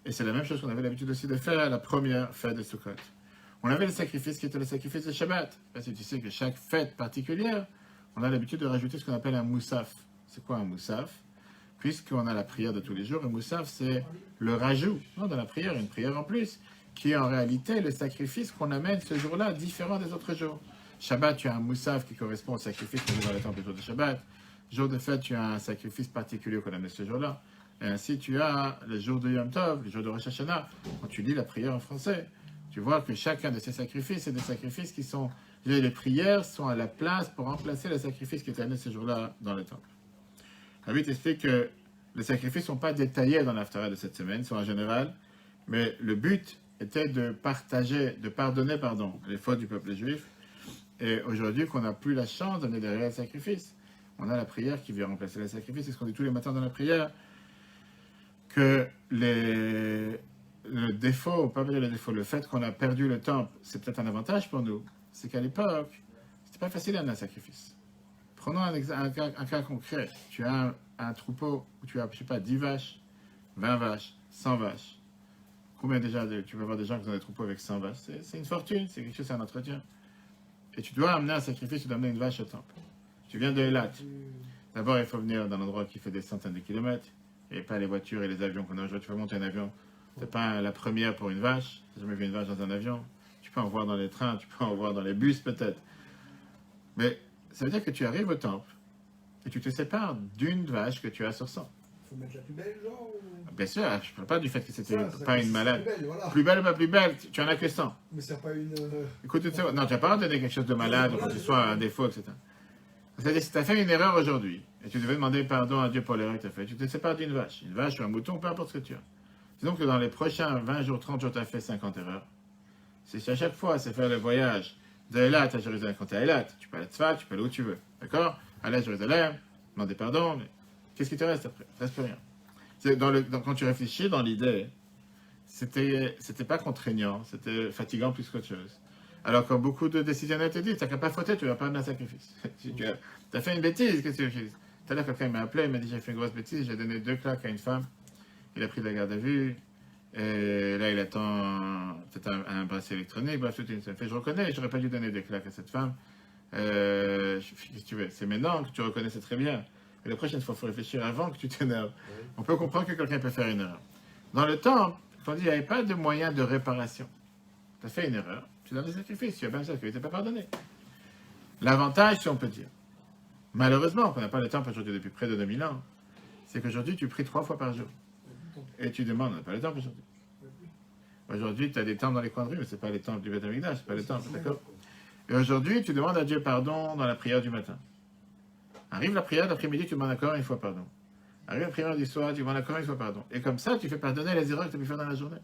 Et c'est la même chose qu'on avait l'habitude aussi de faire à la première fête de Sukkot. On avait le sacrifice qui était le sacrifice de Shabbat. Parce que tu sais que chaque fête particulière, on a l'habitude de rajouter ce qu'on appelle un moussaf. C'est quoi un moussaf? Puisqu'on a la prière de tous les jours, un moussaf, c'est le rajout de la prière, une prière en plus, qui est en réalité le sacrifice qu'on amène ce jour-là, différent des autres jours. Shabbat, tu as un moussaf qui correspond au sacrifice qu'on met dans le temple le jour de Shabbat. Jour de fête, tu as un sacrifice particulier qu'on amène ce jour-là. Et ainsi, tu as le jour de Yom Tov, le jour de Rosh Hashanah. Quand tu lis la prière en français, tu vois que chacun de ces sacrifices, c'est des sacrifices qui sont... Les prières sont à la place pour remplacer les sacrifices qui étaient amenés ce jour-là dans le temple. Rabbi t'explique que les sacrifices ne sont pas détaillés dans l'Haftara de cette semaine, ils sont en général, mais le but était de pardonner les fautes du peuple juif. Et aujourd'hui, qu'on n'a plus la chance d'amener des réels sacrifices, on a la prière qui vient remplacer les sacrifices. C'est ce qu'on dit tous les matins dans la prière, que le défaut, pas le défaut, le fait qu'on a perdu le temple, c'est peut-être un avantage pour nous. C'est qu'à l'époque, c'était pas facile d'amener un sacrifice. Prenons un cas concret. Tu as un troupeau où tu as, 10 vaches, 20 vaches, 100 vaches. Combien déjà tu vas avoir des gens qui ont des troupeaux avec 100 vaches? C'est une fortune, c'est quelque chose, c'est un entretien. Et tu dois amener un sacrifice, tu dois amener une vache au temple. Tu viens de Eilat. D'abord, il faut venir dans un endroit qui fait des centaines de kilomètres. Et pas les voitures et les avions qu'on a aujourd'hui. Tu vas monter un avion. C'est pas la première pour une vache. Tu n'as jamais vu une vache dans un avion. Tu peux en voir dans les trains, tu peux en voir dans les bus peut-être. Mais ça veut dire que tu arrives au temple et tu te sépares d'une vache que tu as sur 100. Il faut mettre la plus belle, genre ou... Bien sûr, je ne parle pas du fait que c'était pas une malade. Plus belle, voilà. Plus belle ou pas plus belle, tu en as que 100. Mais c'est pas une... Écoute, non, tu n'as pas donné quelque chose de malade ou que ce soit un défaut, etc. C'est-à-dire, si tu as fait une erreur aujourd'hui et tu devais demander pardon à Dieu pour l'erreur que tu as faite, tu te sépares d'une vache. Une vache ou un mouton, peu importe ce que tu as. Disons que dans les prochains 20 jours, 30 jours, tu as fait 50 erreurs. Si à chaque fois, c'est faire le voyage de Eilat à Jérusalem, quand tu es à Eilat, tu peux aller à Tzfat, tu peux aller où tu veux. D'accord? Aller à Jérusalem, demander pardon, mais Qu'est-ce qui te reste après? Il ne reste plus rien. Quand tu réfléchis dans l'idée, c'était pas contraignant, c'était fatigant plus qu'autre chose. Alors quand beaucoup de décisionnaires te disent, tu n'as qu'à pas fauter, tu ne vas pas amener un sacrifice. Tu as fait une bêtise, qu'est-ce que tu veux que je dise? Tout à l'heure, quelqu'un m'a appelé, il m'a dit, j'ai fait une grosse bêtise, j'ai donné 2 claques à une femme, il a pris de la garde à vue, et là il attend peut-être un bracelet électronique, bref, toute une fait, je reconnais, j'aurais pas dû donner 2 claques à cette femme. Qu'est-ce que tu veux? C'est maintenant que tu reconnais, c'est très bien. Et la prochaine fois, il faut réfléchir avant que tu t'énerves. On peut comprendre que quelqu'un peut faire une erreur. Dans le temps, quand il n'y avait pas de moyen de réparation, tu as fait une erreur, tu donnes des sacrifices, tu as bien ça, que tu n'es pas pardonné. L'avantage, si on peut dire, malheureusement, qu'on n'a pas le temps aujourd'hui depuis près de 2000 ans, c'est qu'aujourd'hui, tu pries 3 fois par jour. Et tu demandes, on n'a pas le temps aujourd'hui. Aujourd'hui, tu as des temples dans les coins de rue, mais ce n'est pas les temples du Beth Amikdash, ce n'est pas les temples, d'accord? Et aujourd'hui, tu demandes à Dieu pardon dans la prière du matin. Arrive la prière d'après-midi, tu demandes encore une fois pardon. Arrive la prière du soir, tu demandes encore une fois pardon. Et comme ça, tu fais pardonner les erreurs que tu as pu faire dans la journée.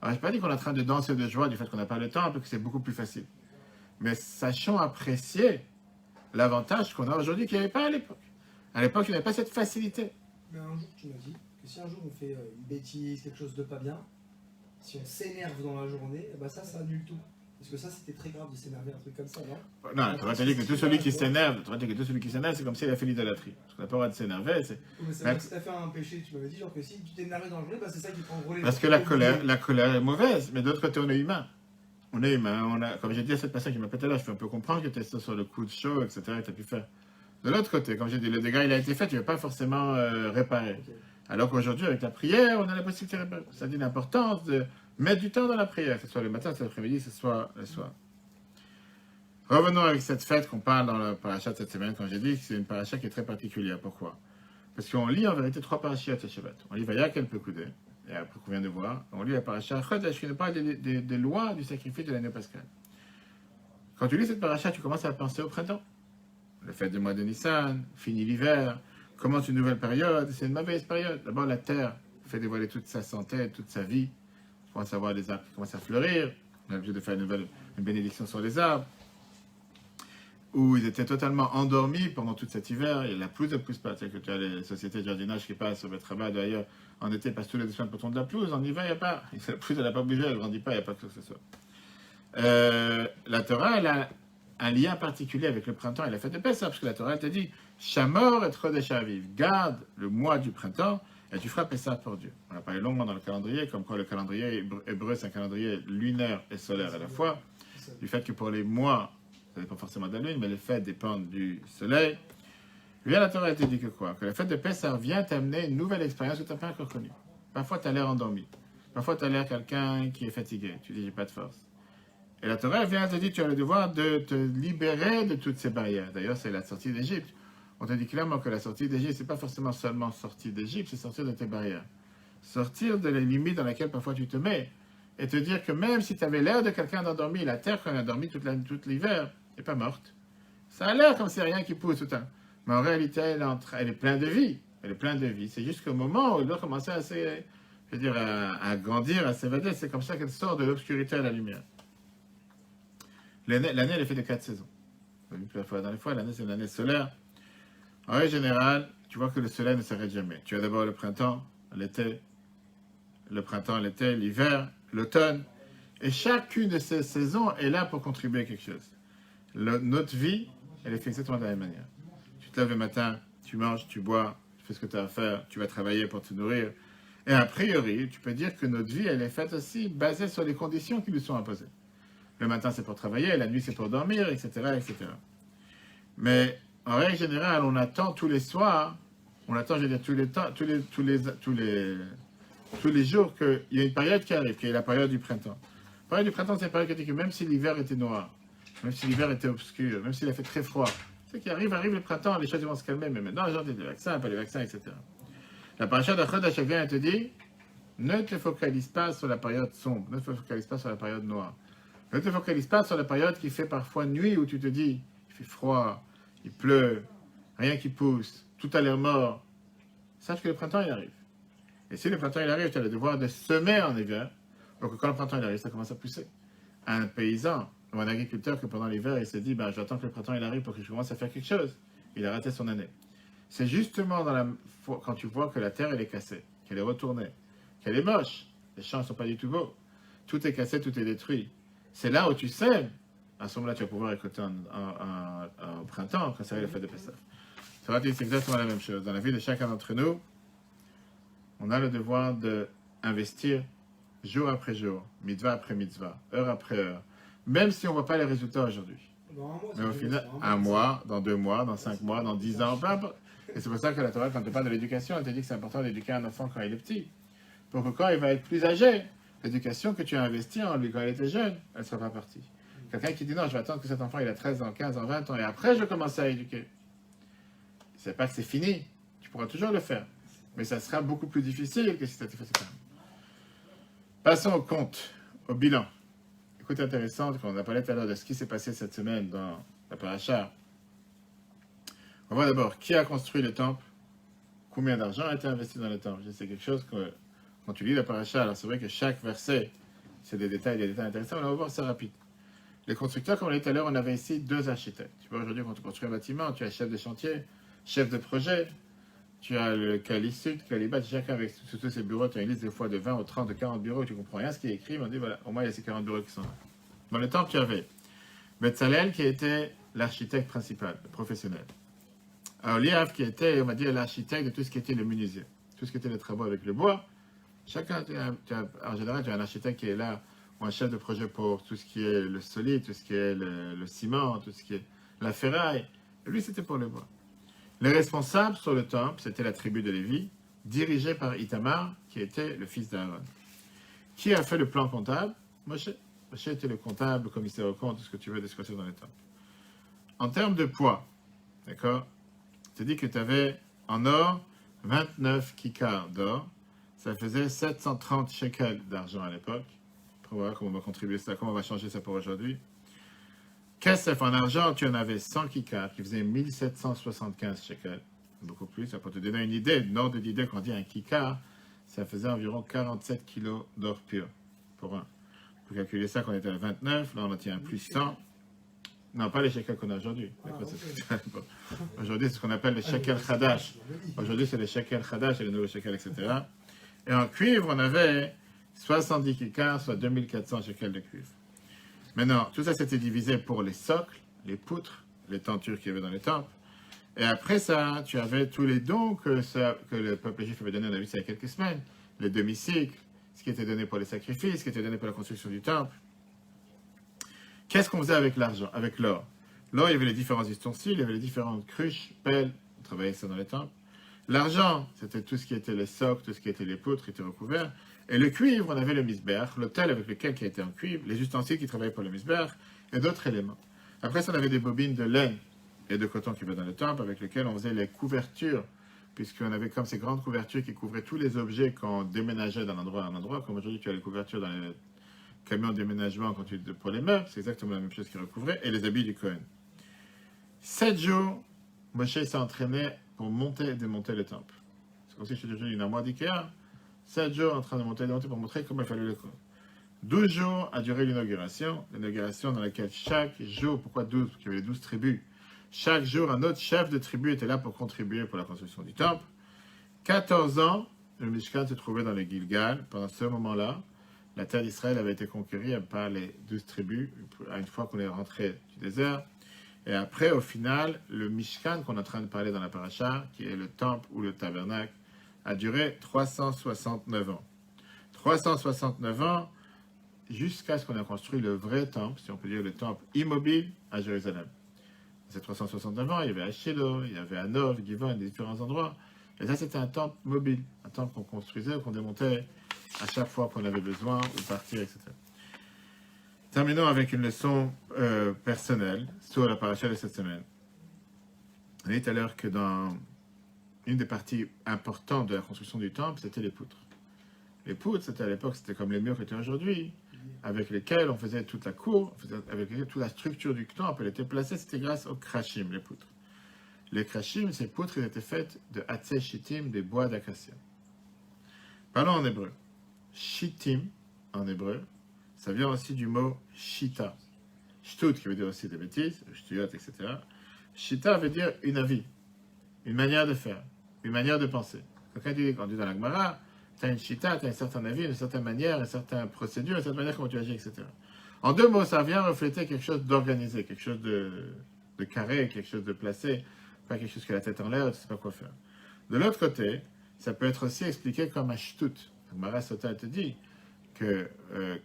Alors, je n'ai pas dit qu'on est en train de danser de joie du fait qu'on n'a pas le temps, parce que c'est beaucoup plus facile. Mais sachons apprécier l'avantage qu'on a aujourd'hui qu'il n'y avait pas à l'époque. À l'époque, il n'y avait pas cette facilité. Mais un jour, tu m'as dit que si un jour on fait une bêtise, quelque chose de pas bien, si on s'énerve dans la journée, eh ben ça annule tout. Parce que ça, c'était très grave de s'énerver, un truc comme ça, non? Non, tu vas te dire que tout celui qui s'énerve, c'est comme s'il a fait l'idolâtrie. Parce qu'on n'a pas le droit de s'énerver. Mais ça veut dire que si t'as fait un péché, tu m'avais dit genre que si tu t'es énervé dans la journée, bah c'est ça qui prend le relais. Parce que la colère est mauvaise, mais d'autre côté, on est humain. On est humain. Comme j'ai dit à cette personne qui m'appelait là, je peux un peu comprendre que tu es sur le coup de chaud, etc., que tu as pu faire. De l'autre côté, comme j'ai dit, le dégât, il a été fait, tu ne vas pas forcément réparer. Okay. Alors qu'aujourd'hui, avec la prière, on a la possibilité de réparer. Ça dit l'importance de mettre du temps dans la prière, que ce soit le matin, que ce soit l'après-midi, que ce soit le soir. Revenons avec cette fête qu'on parle dans le paracha de cette semaine, comme j'ai dit, que c'est une paracha qui est très particulière. Pourquoi? Parce qu'on lit en vérité 3 parachiotes à Shabbat. On lit Vayakel Pekudé, et après qu'on vient de voir, on lit la paracha Chodesh, qui nous parle des lois du sacrifice de l'année pascale. Quand tu lis cette paracha, tu commences à penser au printemps. La fête du mois de Nissan, fini l'hiver, commence une nouvelle période, c'est une mauvaise période. D'abord, la terre fait dévoiler toute sa santé, toute sa vie. On commence à voir les arbres qui commencent à fleurir. On a obligé de faire une bénédiction sur les arbres. Où ils étaient totalement endormis pendant tout cet hiver, et la pelouse ne pousse pas. Tu sais que tu as les sociétés de jardinage qui passent au Betraba, d'ailleurs, en été, passent tous les 2 semaines pour de la pelouse, en hiver, il n'y a pas. La pelouse, elle n'a pas bougé, elle ne grandit pas, il n'y a pas que ce soit. La Torah, elle a un lien particulier avec le printemps et la fête de Pessah, parce que la Torah, elle te dit, Shamor et Chodesh Aviv, garde le mois du printemps, et tu feras Pessah pour Dieu. On a parlé longuement dans le calendrier, comme quoi le calendrier hébreu, c'est un calendrier lunaire et solaire à la fois, du fait que pour les mois, ça dépend forcément de la lune, mais les fêtes dépendent du soleil. Bien, la Torah te dit que quoi? Que la fête de Pessah vient t'amener une nouvelle expérience que tu n'as pas encore connue. Parfois, tu as l'air endormi. Parfois, tu as l'air quelqu'un qui est fatigué. Tu dis, j'ai pas de force. Et la Torah vient te dire, tu as le devoir de te libérer de toutes ces barrières. D'ailleurs, c'est la sortie d'Égypte. On te dit clairement que la sortie d'Égypte, c'est pas forcément seulement sortir d'Égypte, c'est sortir de tes barrières. Sortir de les limites dans lesquelles parfois tu te mets. Et te dire que même si tu avais l'air de quelqu'un d'endormi, la terre, quand elle a dormi toute l'hiver, n'est pas morte. Ça a l'air comme s'il n'y a rien qui pousse tout le temps. Mais en réalité, elle est pleine de vie. Elle est pleine de vie. C'est juste qu'au moment où elle doit commencer à grandir, à s'évader, c'est comme ça qu'elle sort de l'obscurité à la lumière. L'année, elle est faite de 4 saisons. On a vu plusieurs fois dans les fois, l'année, c'est une année solaire. En règle générale, tu vois que le soleil ne s'arrête jamais. Tu as d'abord le printemps, l'été, le printemps, l'été, l'hiver, l'automne. Et chacune de ces saisons est là pour contribuer à quelque chose. Notre vie, elle est faite exactement de la même manière. Tu te lèves le matin, tu manges, tu bois, tu fais ce que tu as à faire, tu vas travailler pour te nourrir. Et a priori, tu peux dire que notre vie, elle est faite aussi basée sur les conditions qui nous sont imposées. Le matin, c'est pour travailler, la nuit, c'est pour dormir, etc., etc. Mais en règle générale, on attend tous les soirs, tous les jours qu'il y a une période qui arrive, qui est la période du printemps. La période du printemps, c'est une période qui dit que même si l'hiver était noir, même si l'hiver était obscur, même s'il a fait très froid, c'est qu'il arrive le printemps, les choses vont se calmer, mais maintenant, les gens disent des vaccins, pas les vaccins, etc. La paracha d'Chodesh vient et te dit, ne te focalise pas sur la période sombre, ne te focalise pas sur la période noire. Ne te focalise pas sur la période qui fait parfois nuit, où tu te dis, il fait froid, il pleut, rien qui pousse, tout a l'air mort. Sache que le printemps, il arrive. Et si le printemps, il arrive, tu as le devoir de semer en hiver, donc quand le printemps, il arrive, ça commence à pousser. Un paysan ou un agriculteur que pendant l'hiver, il se dit, j'attends que le printemps, il arrive pour que je commence à faire quelque chose. Il a raté son année. C'est justement quand tu vois que la terre, elle est cassée, qu'elle est retournée, qu'elle est moche, les champs ne sont pas du tout beaux, tout est cassé, tout est détruit. C'est là où tu sèmes. À ce moment-là, tu vas pouvoir récolter au printemps, quand ça arrive la fête de Pessah. Ça va dire c'est exactement la même chose. Dans la vie de chacun d'entre nous, on a le devoir d'investir jour après jour, mitzvah après mitzvah, heure après heure, même si on ne voit pas les résultats aujourd'hui. Dans un mois, Mais au c'est final, vraiment un mois, dans 2 mois, dans 5 mois, dans 10 ans, peu importe. Et c'est pour ça que la Torah, quand tu parle de l'éducation, elle te dit que c'est important d'éduquer un enfant quand il est petit. Pour que quand il va être plus âgé, l'éducation que tu as investie en lui quand il était jeune, elle ne sera pas partie. Quelqu'un qui dit non, je vais attendre que cet enfant il a 13 ans, 15 ans, 20 ans, et après je vais commencer à éduquer. C'est pas que c'est fini, tu pourras toujours le faire. Mais ça sera beaucoup plus difficile que si c'était facile. Passons au compte, au bilan. Écoute intéressante, quand on a parlé tout à l'heure de ce qui s'est passé cette semaine dans la paracha. On va voir d'abord qui a construit le temple, combien d'argent a été investi dans le temple. C'est quelque chose que, quand tu lis la paracha, alors c'est vrai que chaque verset, c'est des détails intéressants, mais on va voir ça rapide. Les constructeurs, comme on l'a dit tout à l'heure, on avait ici 2 architectes. Tu vois, aujourd'hui, quand tu construis un bâtiment, tu as chef de chantier, chef de projet, tu as le Calisud, Calibat, chacun avec tous ces bureaux, tu as une liste des fois de 20 ou 30 ou 40 bureaux, tu ne comprends rien ce qui est écrit, mais on dit voilà, au moins il y a ces 40 bureaux qui sont là. Dans le temple, tu avais Betzalel qui était l'architecte principal, le professionnel. Oliav qui était, on va dire, l'architecte de tout ce qui était le menuisier, tout ce qui était les travaux avec le bois. Chacun, en général, tu as un architecte qui est là, ou un chef de projet pour tout ce qui est le solide, tout ce qui est le ciment, tout ce qui est la ferraille. Et lui, c'était pour le bois. Les responsables sur le temple, c'était la tribu de Lévi, dirigée par Itamar, qui était le fils d'Aaron. Qui a fait le plan comptable? Moshe. Moshe était le comptable, le commissaire au compte, tout ce que tu veux de ce côté dans le temple. En termes de poids, d'accord, je te dis que tu avais en or 29 kikars d'or, ça faisait 730 shekels d'argent à l'époque. On va voir comment on va contribuer ça, comment on va changer ça pour aujourd'hui. Kessef en argent, tu en avais 100 kikars qui faisaient 1775 shekels. Beaucoup plus, ça peut te donner une idée. Le nord de l'idée, quand on dit un kikar, ça faisait environ 47 kilos d'or pur pour un. Pour calculer ça, quand on était à 29, là on en tient un plus 100. Non, pas les shekels qu'on a aujourd'hui. Aujourd'hui, c'est ce qu'on appelle les shekels Khadash. Aujourd'hui, c'est les shekels Khadash et les nouveaux shekels, etc. Et en cuivre, on avait 70 kikars, soit 2400 shekels de cuivre. Maintenant, tout ça, c'était divisé pour les socles, les poutres, les tentures qu'il y avait dans les temples. Et après ça, tu avais tous les dons que le peuple juif avait donné, on a vu ça il y a quelques semaines, les demi-cycles, ce qui était donné pour les sacrifices, ce qui était donné pour la construction du temple. Qu'est-ce qu'on faisait avec l'argent, avec l'or? L'or, il y avait les différents ustensiles, il y avait les différentes cruches, pelles, on travaillait ça dans les temples. L'argent, c'était tout ce qui était les socles, tout ce qui était les poutres, qui étaient recouverts. Et le cuivre, on avait le misber, l'autel avec lequel qui était en cuivre, les ustensiles qui travaillaient pour le misber, et d'autres éléments. Après ça, on avait des bobines de laine et de coton qui étaient dans le temple, avec lesquelles on faisait les couvertures, puisqu'on avait comme ces grandes couvertures qui couvraient tous les objets qu'on déménageait d'un endroit à un endroit, comme aujourd'hui tu as les couvertures dans les camions de déménagement pour les meubles, c'est exactement la même chose qui recouvrait, et les habits du Cohen. 7 jours, Moshe s'est entraîné pour monter et démonter le temple. C'est comme si je te disais une armoire d'Ikea, 7 jours en train de monter et démonter pour montrer comment il fallait le faire. 12 jours a duré l'inauguration dans laquelle chaque jour, pourquoi 12? Parce qu'il y avait les 12 tribus. Chaque jour, un autre chef de tribu était là pour contribuer pour la construction du temple. 14 ans, le Mishkan se trouvait dans le Gilgal. Pendant ce moment-là, la terre d'Israël avait été conquérie par les 12 tribus, une fois qu'on est rentré du désert. Et après, au final, le Mishkan qu'on est en train de parler dans la paracha, qui est le temple ou le tabernacle, a duré 369 ans. 369 ans jusqu'à ce qu'on ait construit le vrai temple, si on peut dire le temple immobile à Jérusalem. Ces 369 ans, il y avait à Shiloh, il y avait à Nov, Givon, des différents endroits. Et ça, c'était un temple mobile, un temple qu'on construisait, qu'on démontait à chaque fois qu'on avait besoin, ou partir, etc. Terminons avec une leçon personnelle sur la paracha de cette semaine. On a dit tout à l'heure que dans une des parties importantes de la construction du temple, c'était les poutres. Les poutres, c'était à l'époque, c'était comme les murs que tu as aujourd'hui, avec lesquels on faisait toute la cour, avec lesquels toute la structure du temple elle était placée, c'était grâce aux krashim, les poutres. Les krashim, ces poutres, elles étaient faites de hatzeh shittim, des bois d'acacia. Parlons en hébreu. Shittim, en hébreu, ça vient aussi du mot shita. Shtut, qui veut dire aussi des bêtises, shtuyot, etc. Shita veut dire une avis. une manière de faire, une manière de penser. Quand tu es dans la Gemara, tu as une chita, tu as un certain avis, une certaine manière, une certaine procédure, une certaine manière comment tu agis, etc. En deux mots, ça vient refléter quelque chose d'organisé, quelque chose de carré, quelque chose de placé, pas quelque chose qui a la tête en l'air, tu ne sais pas quoi faire. De l'autre côté, ça peut être aussi expliqué comme un shtout. Mara Sota te dit que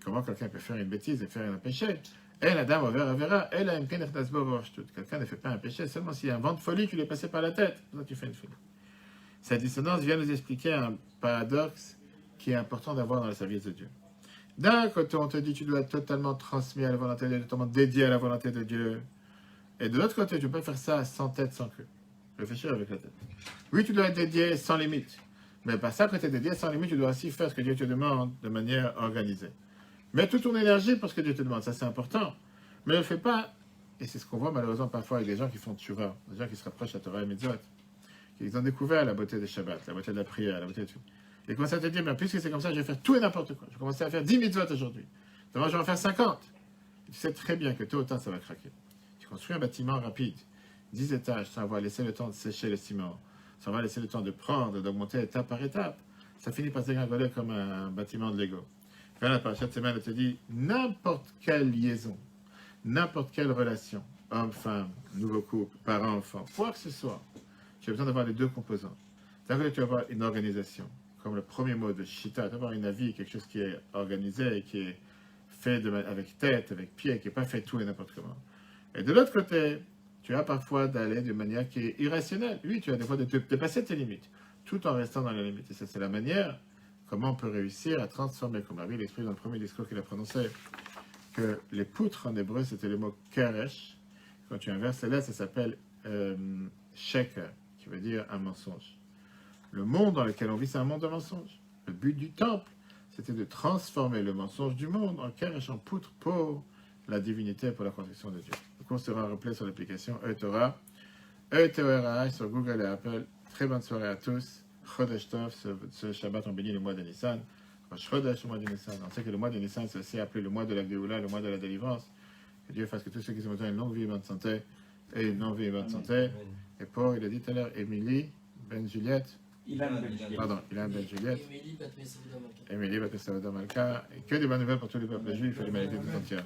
comment quelqu'un peut faire une bêtise et faire un péché. Et la dame verra, elle a une quelqu'un ne fait pas un péché seulement s'il y a un vent de folie qui lui est passé par la tête. C'est ça que tu fais une folie. Cette dissonance vient nous expliquer un paradoxe qui est important d'avoir dans le service de Dieu. D'un côté, on te dit que tu dois être totalement transmis à la volonté de Dieu, totalement dédié à la volonté de Dieu. Et de l'autre côté, tu peux faire ça sans tête, sans queue. Réfléchir avec la tête. Oui, tu dois être dédié sans limite. Mais par ça, quand tu es dédié sans limite, tu dois aussi faire ce que Dieu te demande de manière organisée. Mets toute ton énergie pour ce que Dieu te demande. Ça, c'est important. Mais ne le fais pas. Et c'est ce qu'on voit malheureusement parfois avec des gens qui font tchouva, des gens qui se rapprochent à Torah et Mitzvot. Ils ont découvert la beauté des Shabbat, la beauté de la prière, la beauté de tout. Ils commencent à te dire, puisque c'est comme ça, je vais faire tout et n'importe quoi. Je vais commencer à faire 10 mitzvot aujourd'hui. Demain, je vais en faire 50. Et tu sais très bien que tôt ou tard, ça va craquer. Tu construis un bâtiment rapide, 10 étages, ça va laisser le temps de sécher le ciment, ça va laisser le temps de prendre, d'augmenter étape par étape. Ça finit par se dégringoler comme un bâtiment de Lego. Quand la parasha de semaine, elle te dit, n'importe quelle liaison, n'importe quelle relation, homme-femme, nouveau couple, parent-enfant, quoi que ce soit, tu as besoin d'avoir les deux composants. C'est-à-dire que tu vas avoir une organisation, comme le premier mot de Shita, d'avoir une avis, quelque chose qui est organisé et qui est fait avec tête, avec pied, qui n'est pas fait tout et n'importe comment. Et de l'autre côté, tu as parfois d'aller de manière qui est irrationnelle. Oui, tu as des fois de dépasser tes limites, tout en restant dans les limites. Et ça, c'est la manière comment on peut réussir à transformer, comme Rabbi l'exprime dans le premier discours qu'il a prononcé, que les poutres en hébreu, c'était le mot keresh. Quand tu inverses les lettres, ça s'appelle sheker, qui veut dire un mensonge. Le monde dans lequel on vit, c'est un monde de mensonges. Le but du temple, c'était de transformer le mensonge du monde en keresh, en poutre pour la divinité, pour la construction de Dieu. Le cours sera replay sur l'application E-Torah, E-Torah sur Google et Apple. Très bonne soirée à tous. Chodesh Tov, ce Shabbat, on bénit le mois de Nissan. Chodesh, le mois de Nissan. On sait que le mois de Nissan, c'est aussi appelé le mois de la Géoula, le mois de la délivrance. Que Dieu fasse que tous ceux qui ont besoin d'une longue vie et bonne santé, et une longue vie et bonne santé. Et pour, il a dit tout à l'heure, Émilie, Ben Juliette. Ilan Ben Juliette. Émilie Bat Mesavda Malka. Et que des bonnes nouvelles pour tous les peuples juifs et l'humanité tout entière.